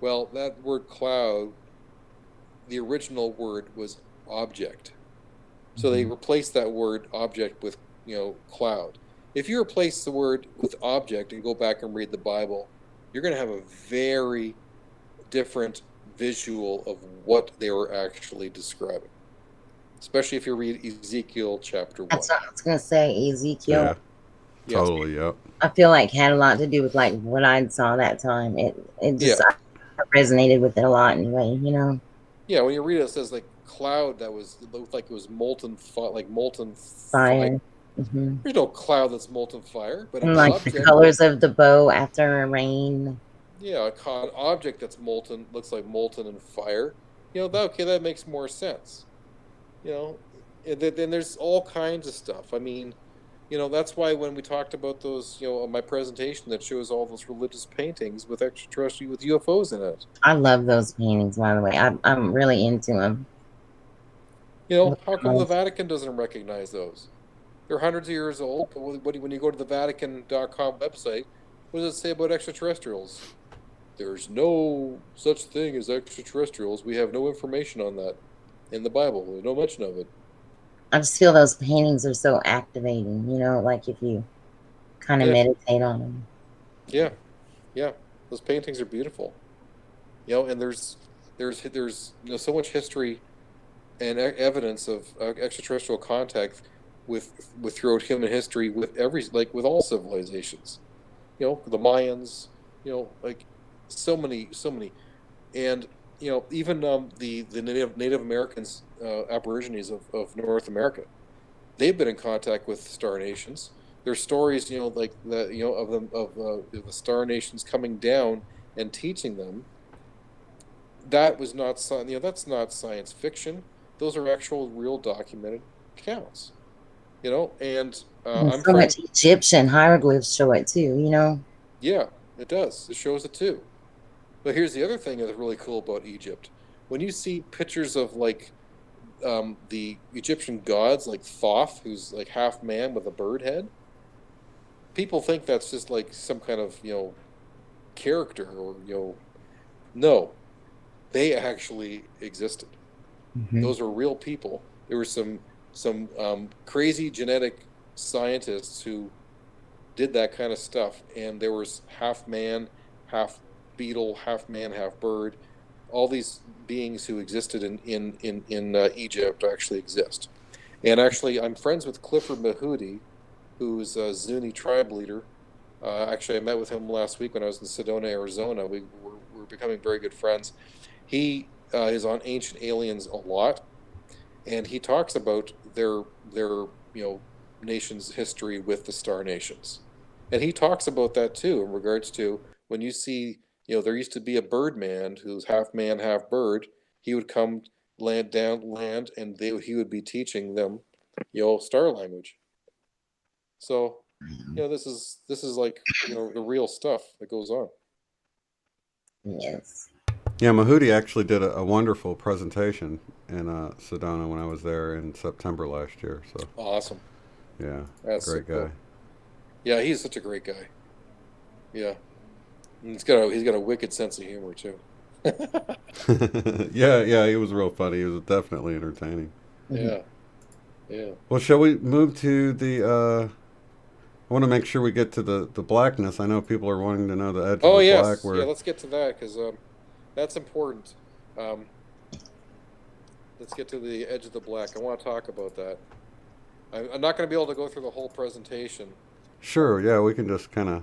Well, that word cloud, the original word was object. So they Mhm. replaced that word object with, cloud. If you replace the word with object and go back and read the Bible, you're going to have a very different visual of what they were actually describing, especially if you read Ezekiel chapter That's 1. what I was gonna say. Ezekiel, Yeah. Yeah. Totally. Yep. I feel like had a lot to do with like what I saw that time. It just Yeah. I resonated with it a lot anyway. Yeah. When you read it, it says like cloud it looked like it was molten, like molten fire. Fire. Hmm. There's no cloud that's molten fire, but an And like the object. colors of the bow after a rain. Yeah, an object that's molten looks like molten in fire. Okay, that makes more sense. You know, and then there's all kinds of stuff. I mean, that's why when we talked about those, my presentation that shows all those religious paintings with extraterrestrial with UFOs in it. I love those paintings, by the way. I'm really into them. How come the Vatican doesn't recognize those? They're hundreds of years old, but when you go to the Vatican.com website, what does it say about extraterrestrials? There's no such thing as extraterrestrials. We have no information on that in the Bible. There's no mention of it. I just feel those paintings are so activating, like if you kind of Yeah, meditate on them. yeah, yeah. Those paintings are beautiful. And there's so much history and evidence of extraterrestrial contact with throughout human history with with all civilizations. The Mayans. Like so many, and even the Native Americans, Aborigines of North America, they've been in contact with star nations. There's stories, like the of them of the star nations coming down and teaching them. That was not that's not science fiction. Those are actual real documented accounts. And And I'm so friends. much Egyptian hieroglyphs show it too. Yeah, it does. It shows it too. But here's the other thing that's really cool about Egypt. When you see pictures of like the Egyptian gods, like Thoth, who's like half man with a bird head, people think that's just like some kind of character or no, they actually existed. Hmm. Those were real people. There were some crazy genetic scientists who did that kind of stuff, and there was half man, half beetle, half man, half bird. All these beings who existed in Egypt actually exist. And actually, I'm friends with Clifford Mahudi, who's a Zuni tribe leader. Actually, I met with him last week when I was in Sedona, Arizona. We're becoming very good friends. He is on Ancient Aliens a lot, and he talks about their nation's history with the Star Nations, and he talks about that too in regards to when you see there used to be a bird man who's half man half bird. He would come land, and he would be teaching them, star language. So, this is like, the real stuff that goes on. Yes. Yeah, Mahudi actually did a wonderful presentation in Sedona when I was there in September last year. So Awesome. yeah, That's great so cool. guy. Yeah, he's such a great guy. Yeah, and he's got a wicked sense of humor too. Yeah, he was real funny. He was definitely entertaining. Yeah, yeah. Well, shall we move to the? I want to make sure we get to the blackness. I know people are wanting to know the edge of Oh the black. yes, yeah. Where Let's get to that because that's important. Um, let's get to the edge of the black. I want to talk about that. I'm not going to be able to go through the whole presentation. sure, yeah, we can just kind of.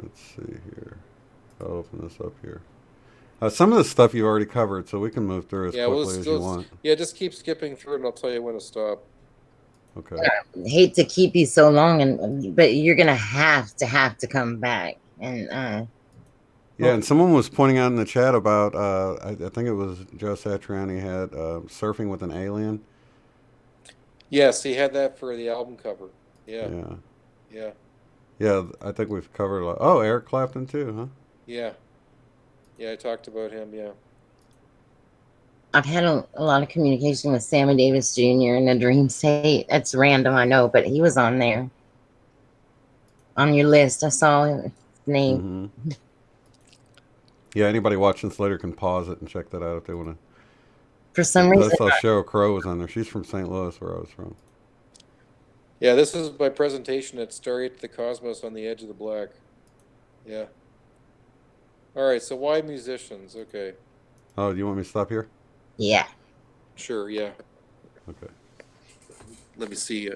Let's see here. I'll open this up here. Some of the stuff you've already covered, so we can move through as Yeah, well, quickly as you want. just keep skipping through it, and I'll tell you when to stop. Okay. I hate to keep you so long, but you're gonna have to come back. And Yeah, and someone was pointing out in the chat about I think it was Joe Satriani had surfing with an alien. Yes, he had that for the album cover. Yeah, Yeah, yeah, yeah. I think we've covered a lot. Oh, Eric Clapton too, huh? yeah, yeah. I talked about him. Yeah. I've had a lot of communication with Sammy Davis Jr. in the dream state. That's random, I know, but he was on there on your list. I saw his name. Mm-hmm. Yeah, anybody watching this later can pause it and check that out if they want For some to. I reason, saw Cheryl Crow was on there. She's from St. Louis, where I was from. Yeah, this is my presentation at Stargate the Cosmos on the Edge of the Black. Yeah. All right, so why musicians? Okay. Oh, do you want me to stop here? yeah. Sure, yeah. Okay. Let me see.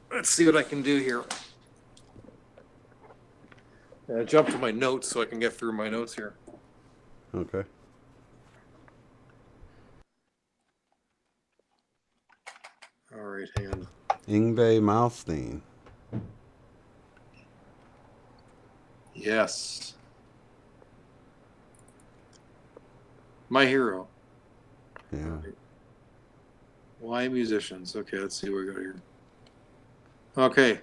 Let's see what I can do here. Jump to my notes so I can get through my notes here. Okay. All right, hang on. Yngwie Malmsteen. Yes. My hero. Yeah. Right. Why musicians? Okay, let's see what we got here. Okay.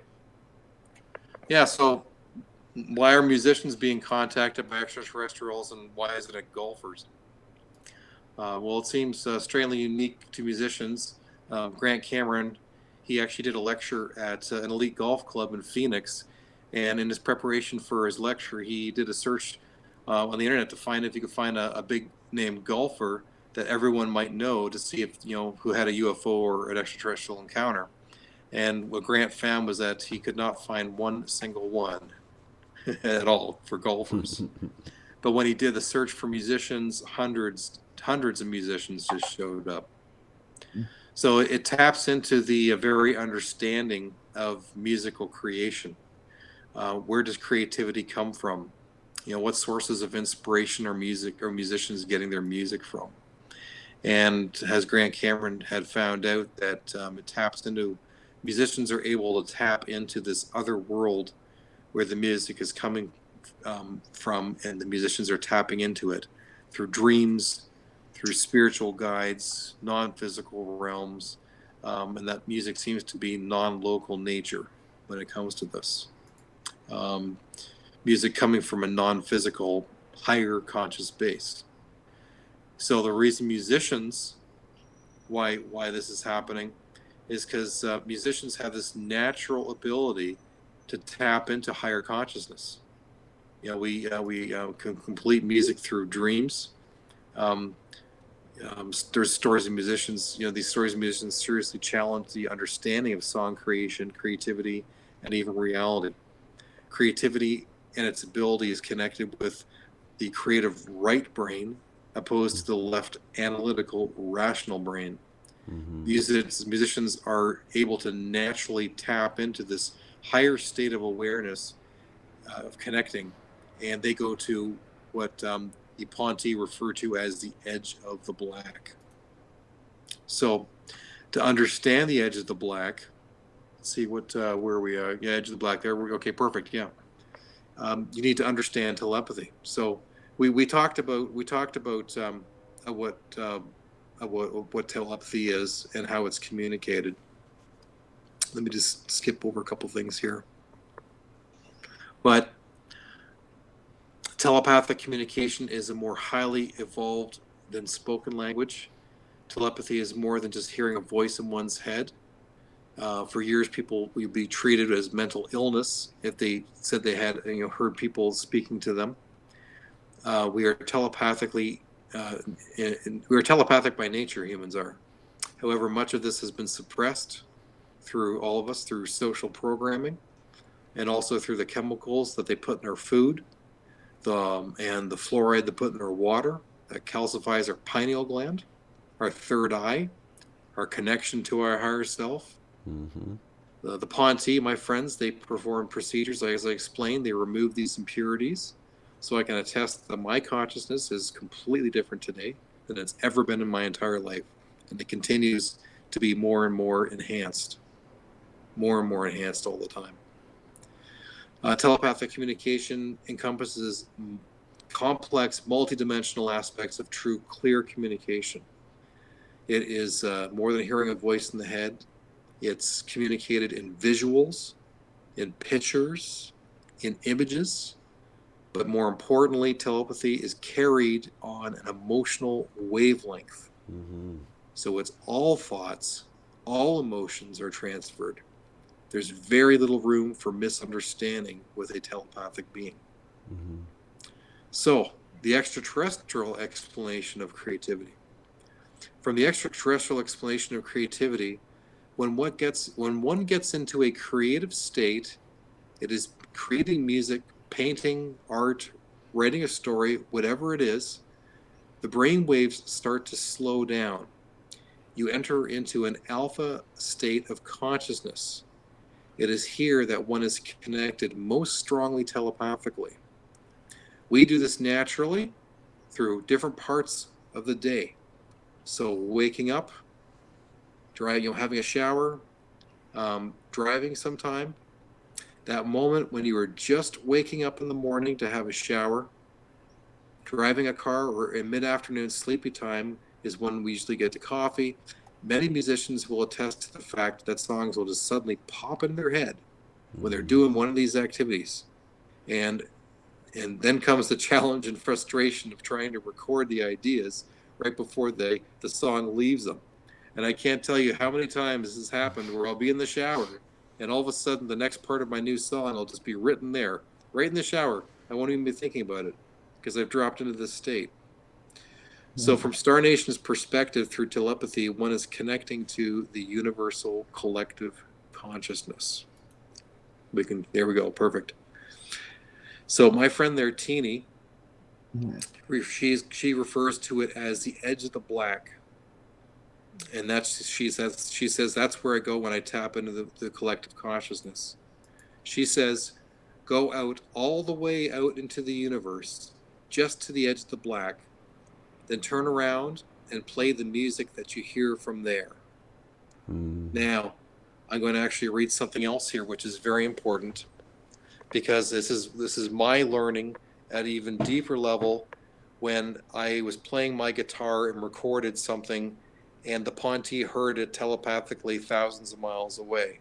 Yeah, so why are musicians being contacted by extraterrestrials, and why is it at golfers? Well, it seems strangely unique to musicians. Grant Cameron, he actually did a lecture at an elite golf club in Phoenix, and in his preparation for his lecture, he did a search on the internet to find if he could find a big name golfer that everyone might know to see if who had a UFO or an extraterrestrial encounter. And what Grant found was that he could not find one single one at all for golfers. But when he did the search for musicians, hundreds of musicians just showed up. So it taps into the very understanding of musical creation. Where does creativity come from? What sources of inspiration are musicians getting their music from? And as Grant Cameron had found out, that it taps into, musicians are able to tap into this other world where the music is coming from, and the musicians are tapping into it through dreams, through spiritual guides, non-physical realms, and that music seems to be non-local nature when it comes to this. Music coming from a non-physical, higher conscious base. So the reason musicians, why this is happening, is because musicians have this natural ability to tap into higher consciousness. We can complete music through dreams. There's stories of musicians. These stories of musicians seriously challenge the understanding of song creation, creativity, and even reality. Creativity and its ability is connected with the creative right brain, opposed to the left analytical rational brain. Mm-hmm. Musicians are able to naturally tap into this higher state of awareness of connecting, and they go to what the Ponte refer to as the edge of the black. So to understand the edge of the black, let's see where we are. Yeah, edge of the black. There we go. Okay, perfect. Yeah. You need to understand telepathy. So we talked about what what telepathy is and how it's communicated. Let me just skip over a couple things here. But telepathic communication is a more highly evolved than spoken language. Telepathy is more than just hearing a voice in one's head. For years, people would be treated as mental illness if they said they had, heard people speaking to them. We are telepathically, we are telepathic by nature. Humans are. However, much of this has been suppressed through all of us through social programming, and also through the chemicals that they put in our food, and the fluoride they put in our water that calcifies our pineal gland, our third eye, our connection to our higher self. Mm-hmm. The Ponte, my friends, they perform procedures, as I explained. They remove these impurities, so I can attest that my consciousness is completely different today than it's ever been in my entire life, and it continues to be more and more enhanced all the time. Telepathic communication encompasses complex, multidimensional aspects of true, clear communication. It is more than hearing a voice in the head. It's communicated in visuals, in pictures, in images, but more importantly, telepathy is carried on an emotional wavelength. Mm-hmm. So it's all thoughts, all emotions are transferred. There's very little room for misunderstanding with a telepathic being. Mm-hmm. So, the extraterrestrial explanation of creativity. From the extraterrestrial explanation of creativity, when one gets into a creative state, it is creating music, painting, art, writing a story, whatever it is, the brain waves start to slow down. You enter into an alpha state of consciousness. It is here that one is connected most strongly telepathically. We do this naturally through different parts of the day. So waking up, having a shower, driving sometime. That moment when you are just waking up in the morning to have a shower, driving a car, or in mid-afternoon sleepy time is when we usually get to coffee. Many musicians will attest to the fact that songs will just suddenly pop in their head when they're doing one of these activities. And then comes the challenge and frustration of trying to record the ideas right before the song leaves them. And I can't tell you how many times this has happened where I'll be in the shower and all of a sudden the next part of my new song will just be written there, right in the shower. I won't even be thinking about it because I've dropped into this state. So from Star Nation's perspective through telepathy, one is connecting to the universal collective consciousness. There we go, perfect. So my friend there, Teeny, she refers to it as the edge of the black. And she says that's where I go when I tap into the collective consciousness. She says, go out all the way out into the universe, just to the edge of the black, then turn around and play the music that you hear from there. Now, I'm going to actually read something else here, which is very important, because this is my learning at an even deeper level when I was playing my guitar and recorded something, and the Ponte heard it telepathically thousands of miles away.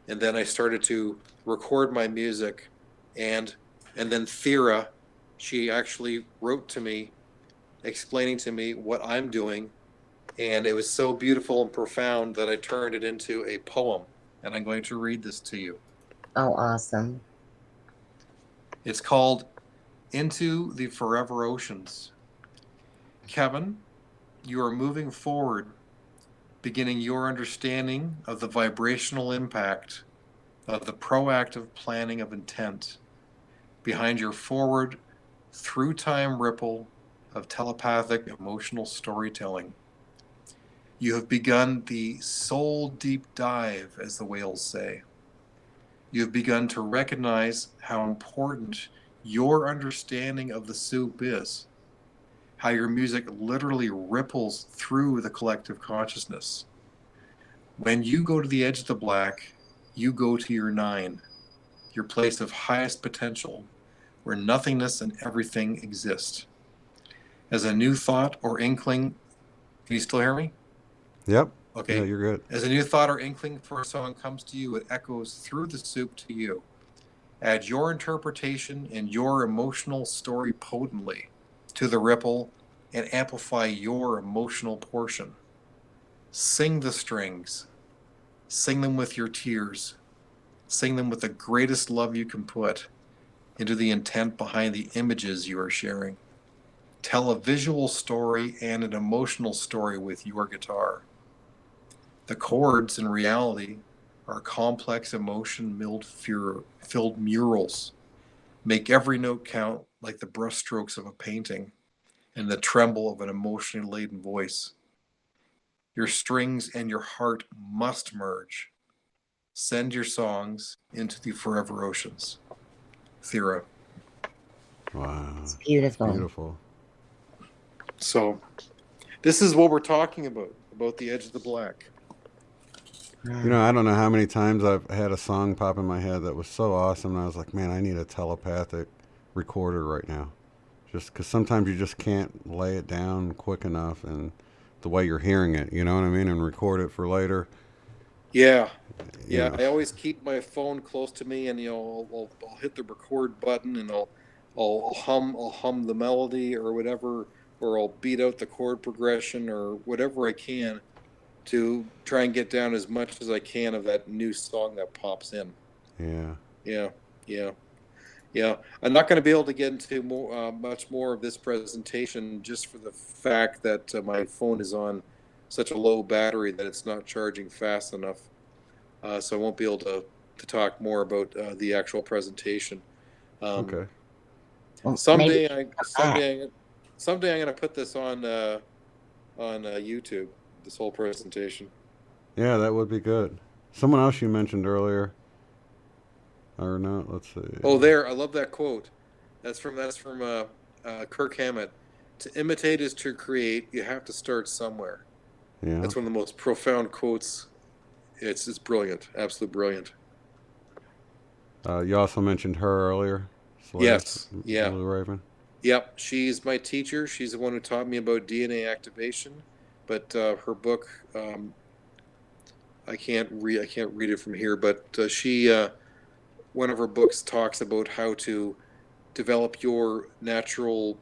And then I started to record my music, and then Thera, she actually wrote to me, explaining to me what I'm doing, and it was so beautiful and profound that I turned it into a poem, and I'm going to read this to you. Oh, awesome. It's called Into the Forever Oceans. Kevin, you are moving forward, beginning your understanding of the vibrational impact of the proactive planning of intent behind your forward through time ripple of telepathic emotional storytelling. You have begun the soul deep dive, as the whales say. You have begun to recognize how important your understanding of the soup is, how your music literally ripples through the collective consciousness. When you go to the edge of the black, you go to your 9, your place of highest potential, where nothingness and everything exist. As a new thought or inkling, can you still hear me? Yep. Okay. Yeah, you're good. As a new thought or inkling for a song comes to you, it echoes through the soup to you. Add your interpretation and your emotional story potently to the ripple and amplify your emotional portion. Sing the strings. Sing them with your tears. Sing them with the greatest love you can put into the intent behind the images you are sharing. Tell a visual story and an emotional story with your guitar. The chords, in reality, are complex emotion-filled murals. Make every note count like the brushstrokes of a painting and the tremble of an emotionally laden voice. Your strings and your heart must merge. Send your songs into the forever oceans. Thera. Wow. It's beautiful. Beautiful. So, this is what we're talking about the edge of the black. You know, I don't know how many times I've had a song pop in my head that was so awesome, and I was like, man, I need a telepathic recorder right now. Just because sometimes you just can't lay it down quick enough and the way you're hearing it, you know what I mean, and record it for later. Yeah. You Yeah, know. I always keep my phone close to me, and I'll hit the record button, and I'll hum the melody or whatever, or I'll beat out the chord progression or whatever I can to try and get down as much as I can of that new song that pops in. Yeah. Yeah, yeah, yeah. I'm not going to be able to get into much more of this presentation just for the fact that my phone is on such a low battery that it's not charging fast enough. So I won't be able to talk more about the actual presentation. Okay. Well, Someday, maybe someday I'm going to put this on YouTube. This whole presentation. Yeah, that would be good. Someone else you mentioned earlier, or no? Let's see. Oh, there! I love that quote. That's from Kirk Hammett. To imitate is to create. You have to start somewhere. Yeah. That's one of the most profound quotes. It's brilliant, absolute brilliant. You also mentioned her earlier. Yes, yeah, Blue Raven. yep. She's my teacher. She's the one who taught me about DNA activation. But her book, I can't read. I can't read it from here. But one of her books talks about how to develop your natural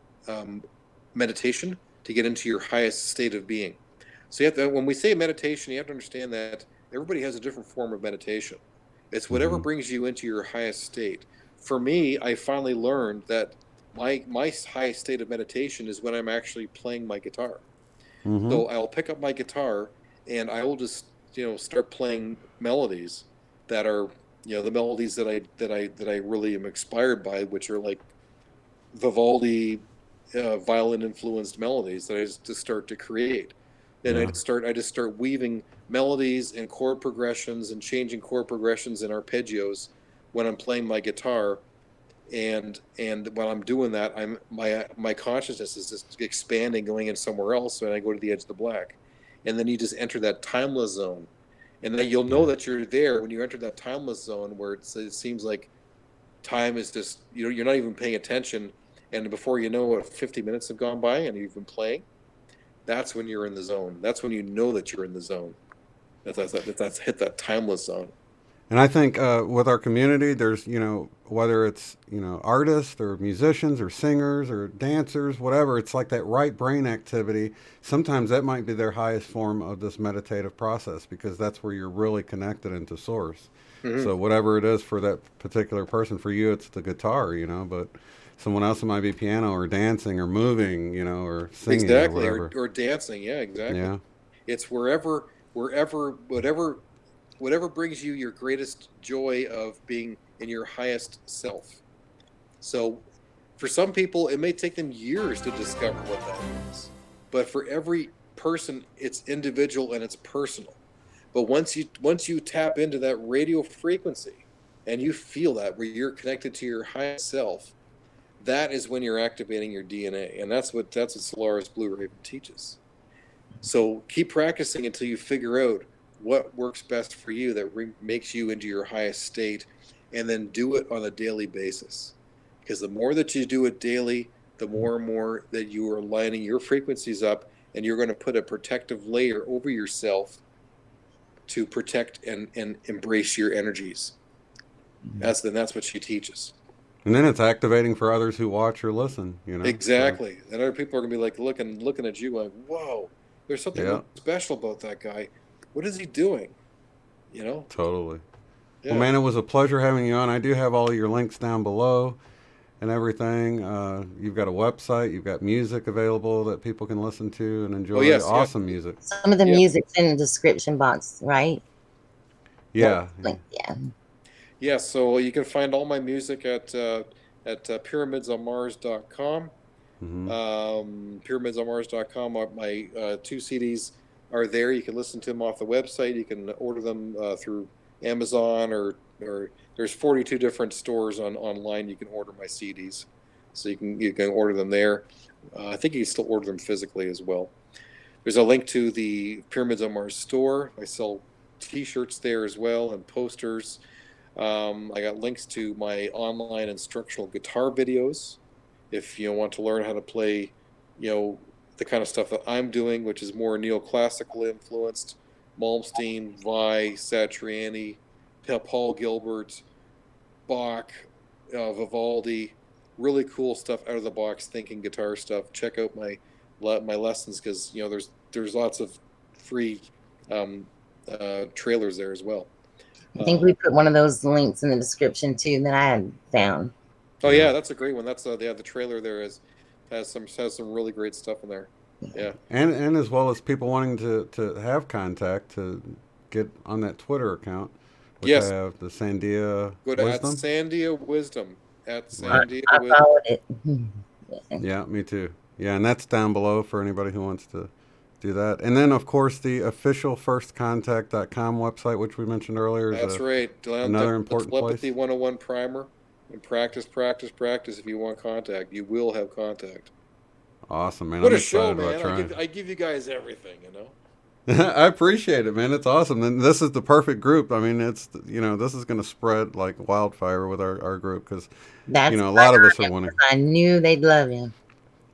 meditation to get into your highest state of being. So you have to, when we say meditation, you have to understand that everybody has a different form of meditation. It's whatever brings you into your highest state. For me, I finally learned that my highest state of meditation is when I'm actually playing my guitar. Mm-hmm. So I'll pick up my guitar and I will just start playing melodies that are the melodies that I really am inspired by, which are like Vivaldi violin influenced melodies that I just start to create. Then Yeah. I just start weaving melodies and chord progressions and changing chord progressions and arpeggios when I'm playing my guitar. And while I'm doing that, my consciousness is just expanding, going in somewhere else, and I go to the edge of the black. And then you just enter that timeless zone. And then you'll know that you're there when you enter that timeless zone where it seems like time is just you're not even paying attention, and before you know it, 50 minutes have gone by and you've been playing. That's when you're in the zone. That's when you know that you're in the zone. That's hit that timeless zone. And I think with our community, there's, whether it's, artists or musicians or singers or dancers, whatever, it's like that right brain activity. Sometimes that might be their highest form of this meditative process because that's where you're really connected into source. Mm-hmm. So whatever it is for that particular person, for you, it's the guitar, but someone else it might be piano or dancing or moving, or singing Exactly, or whatever. or dancing. Yeah, exactly. Yeah. It's whatever brings you your greatest joy of being in your highest self. So for some people, it may take them years to discover what that is. But for every person, it's individual and it's personal. But once you tap into that radio frequency and you feel that where you're connected to your highest self, that is when you're activating your DNA. And that's what Solaris Blue Raven teaches. So keep practicing until you figure out what works best for you that makes you into your highest state, and then do it on a daily basis. because the more that you do it daily, the more and more that you are lining your frequencies up, and you're going to put a protective layer over yourself to protect and embrace your energies. That's what she teaches. And then it's activating for others who watch or listen, you know? Exactly. And other people are going to be like looking at you like, whoa, there's something really special about that guy. What is he doing? You know? Totally. Yeah. Well, man, it was a pleasure having you on. I do have all of your links down below and everything. You've got a website. You've got music available that people can listen to and enjoy. Oh, yes, awesome music. Some of the music's in the description box, right? Yeah. Yeah. Yeah, so you can find all my music at pyramidsonmars.com. Pyramidsonmars.com. My 2 CDs are there. You can listen to them off the website. You can order them through Amazon or there's 42 different stores online. You can order my CDs, so you can order them there. I think you can still order them physically as well. There's a link to the Pyramids on Mars store. I sell T-shirts there as well and posters. I got links to my online instructional guitar videos. If you want to learn how to play, the kind of stuff that I'm doing, which is more neoclassical influenced, Malmsteen, Vi, Satriani, Paul Gilbert, Bach, Vivaldi, really cool stuff, out of the box thinking guitar stuff. Check out my lessons, because there's lots of free trailers there as well. I think we put one of those links in the description too that I had found. Oh yeah, that's a great one. That's the trailer there has some really great stuff in there. Yeah. And as well as people wanting to have contact, to get on that Twitter account, which I have, the Sandia Wisdom. At Sandia Wisdom. At Sandia I Wisdom. followed it. Yeah, me too. Yeah, and that's down below for anybody who wants to do that. And then, of course, the official firstcontact.com website, which we mentioned earlier. That's right. Another important Telepathy place. 101 primer. And practice. If you want contact, you will have contact. Awesome, man. What I'm a show, excited about man. I give you guys everything, I appreciate it, man. It's awesome. And this is the perfect group. I mean, this is going to spread like wildfire with our group, because, a lot of us are wanting. I knew they'd love him.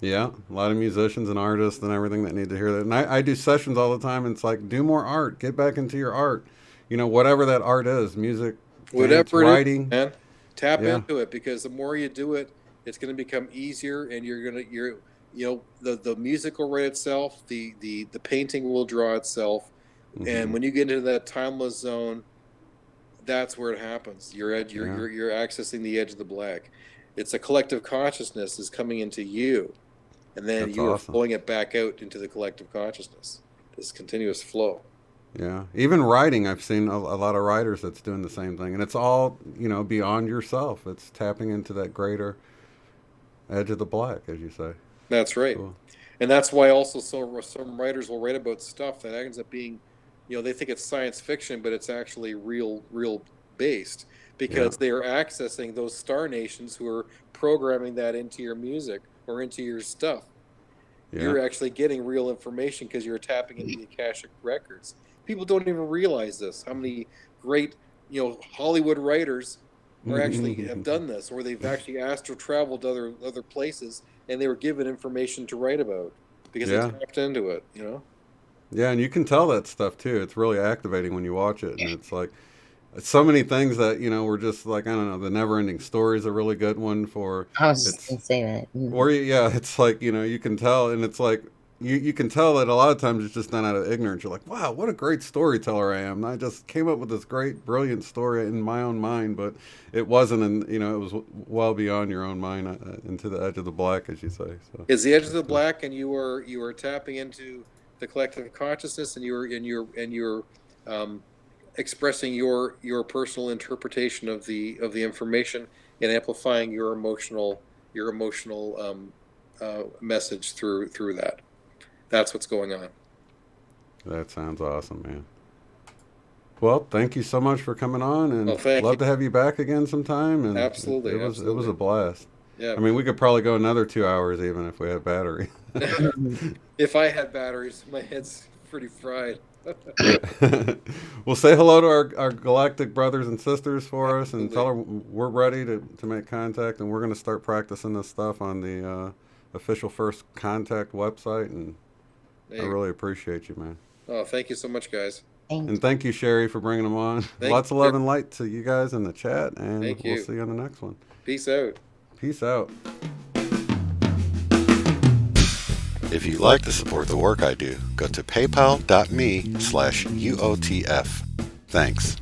Yeah, a lot of musicians and artists and everything that need to hear that. And I do sessions all the time, and it's like, do more art. Get back into your art. Whatever that art is, music, dance, writing. Man. Tap into it, because the more you do it, it's going to become easier, and the music will write itself, the painting will draw itself, and when you get into that timeless zone, that's where it happens. You're accessing the edge of the black. It's a collective consciousness is coming into you, and then you're flowing it back out into the collective consciousness. This continuous flow. Yeah, even writing, I've seen a lot of writers that's doing the same thing, and it's all beyond yourself. It's tapping into that greater edge of the black, as you say. That's right. Cool. And that's why also some writers will write about stuff that ends up being, they think it's science fiction, but it's actually real based, because they are accessing those star nations who are programming that into your music or into your stuff. Yeah. You're actually getting real information because you're tapping into the Akashic records. People don't even realize this, how many great, Hollywood writers are actually have done this, or they've actually astral traveled to other places, and they were given information to write about because they tapped into it, Yeah, and you can tell that stuff too. It's really activating when you watch it, and it's like so many things that we're just like, I don't know. The Never-Ending Story is a really good one for. I was just gonna say that. Or it's like you can tell, and it's like you can tell that a lot of times it's just done out of ignorance. You're like, wow, what a great storyteller I am. And I just came up with this great, brilliant story in my own mind, but it wasn't, and it was well beyond your own mind, into the edge of the black, as you say. So is the edge of the black, and you are tapping into the collective consciousness, and you're expressing your personal interpretation of the information and amplifying your emotional message through that. That's what's going on. That sounds awesome, man. Well, thank you so much for coming on, and love to have you back again sometime. And absolutely, it was a blast. Yeah, I mean, we could probably go another 2 hours even if we had battery. If I had batteries, my head's pretty fried. Well, say hello to our galactic brothers and sisters for us, and tell her we're ready to make contact, and we're going to start practicing this stuff on the official First Contact website. And I really appreciate you, man. Oh, thank you so much, guys. And thank you, Sherry, for bringing them on. Lots of love and light to you guys in the chat, and we'll see you on the next one. Peace out. Peace out. If you'd like to support the work I do, go to paypal.me/UOTF. Thanks.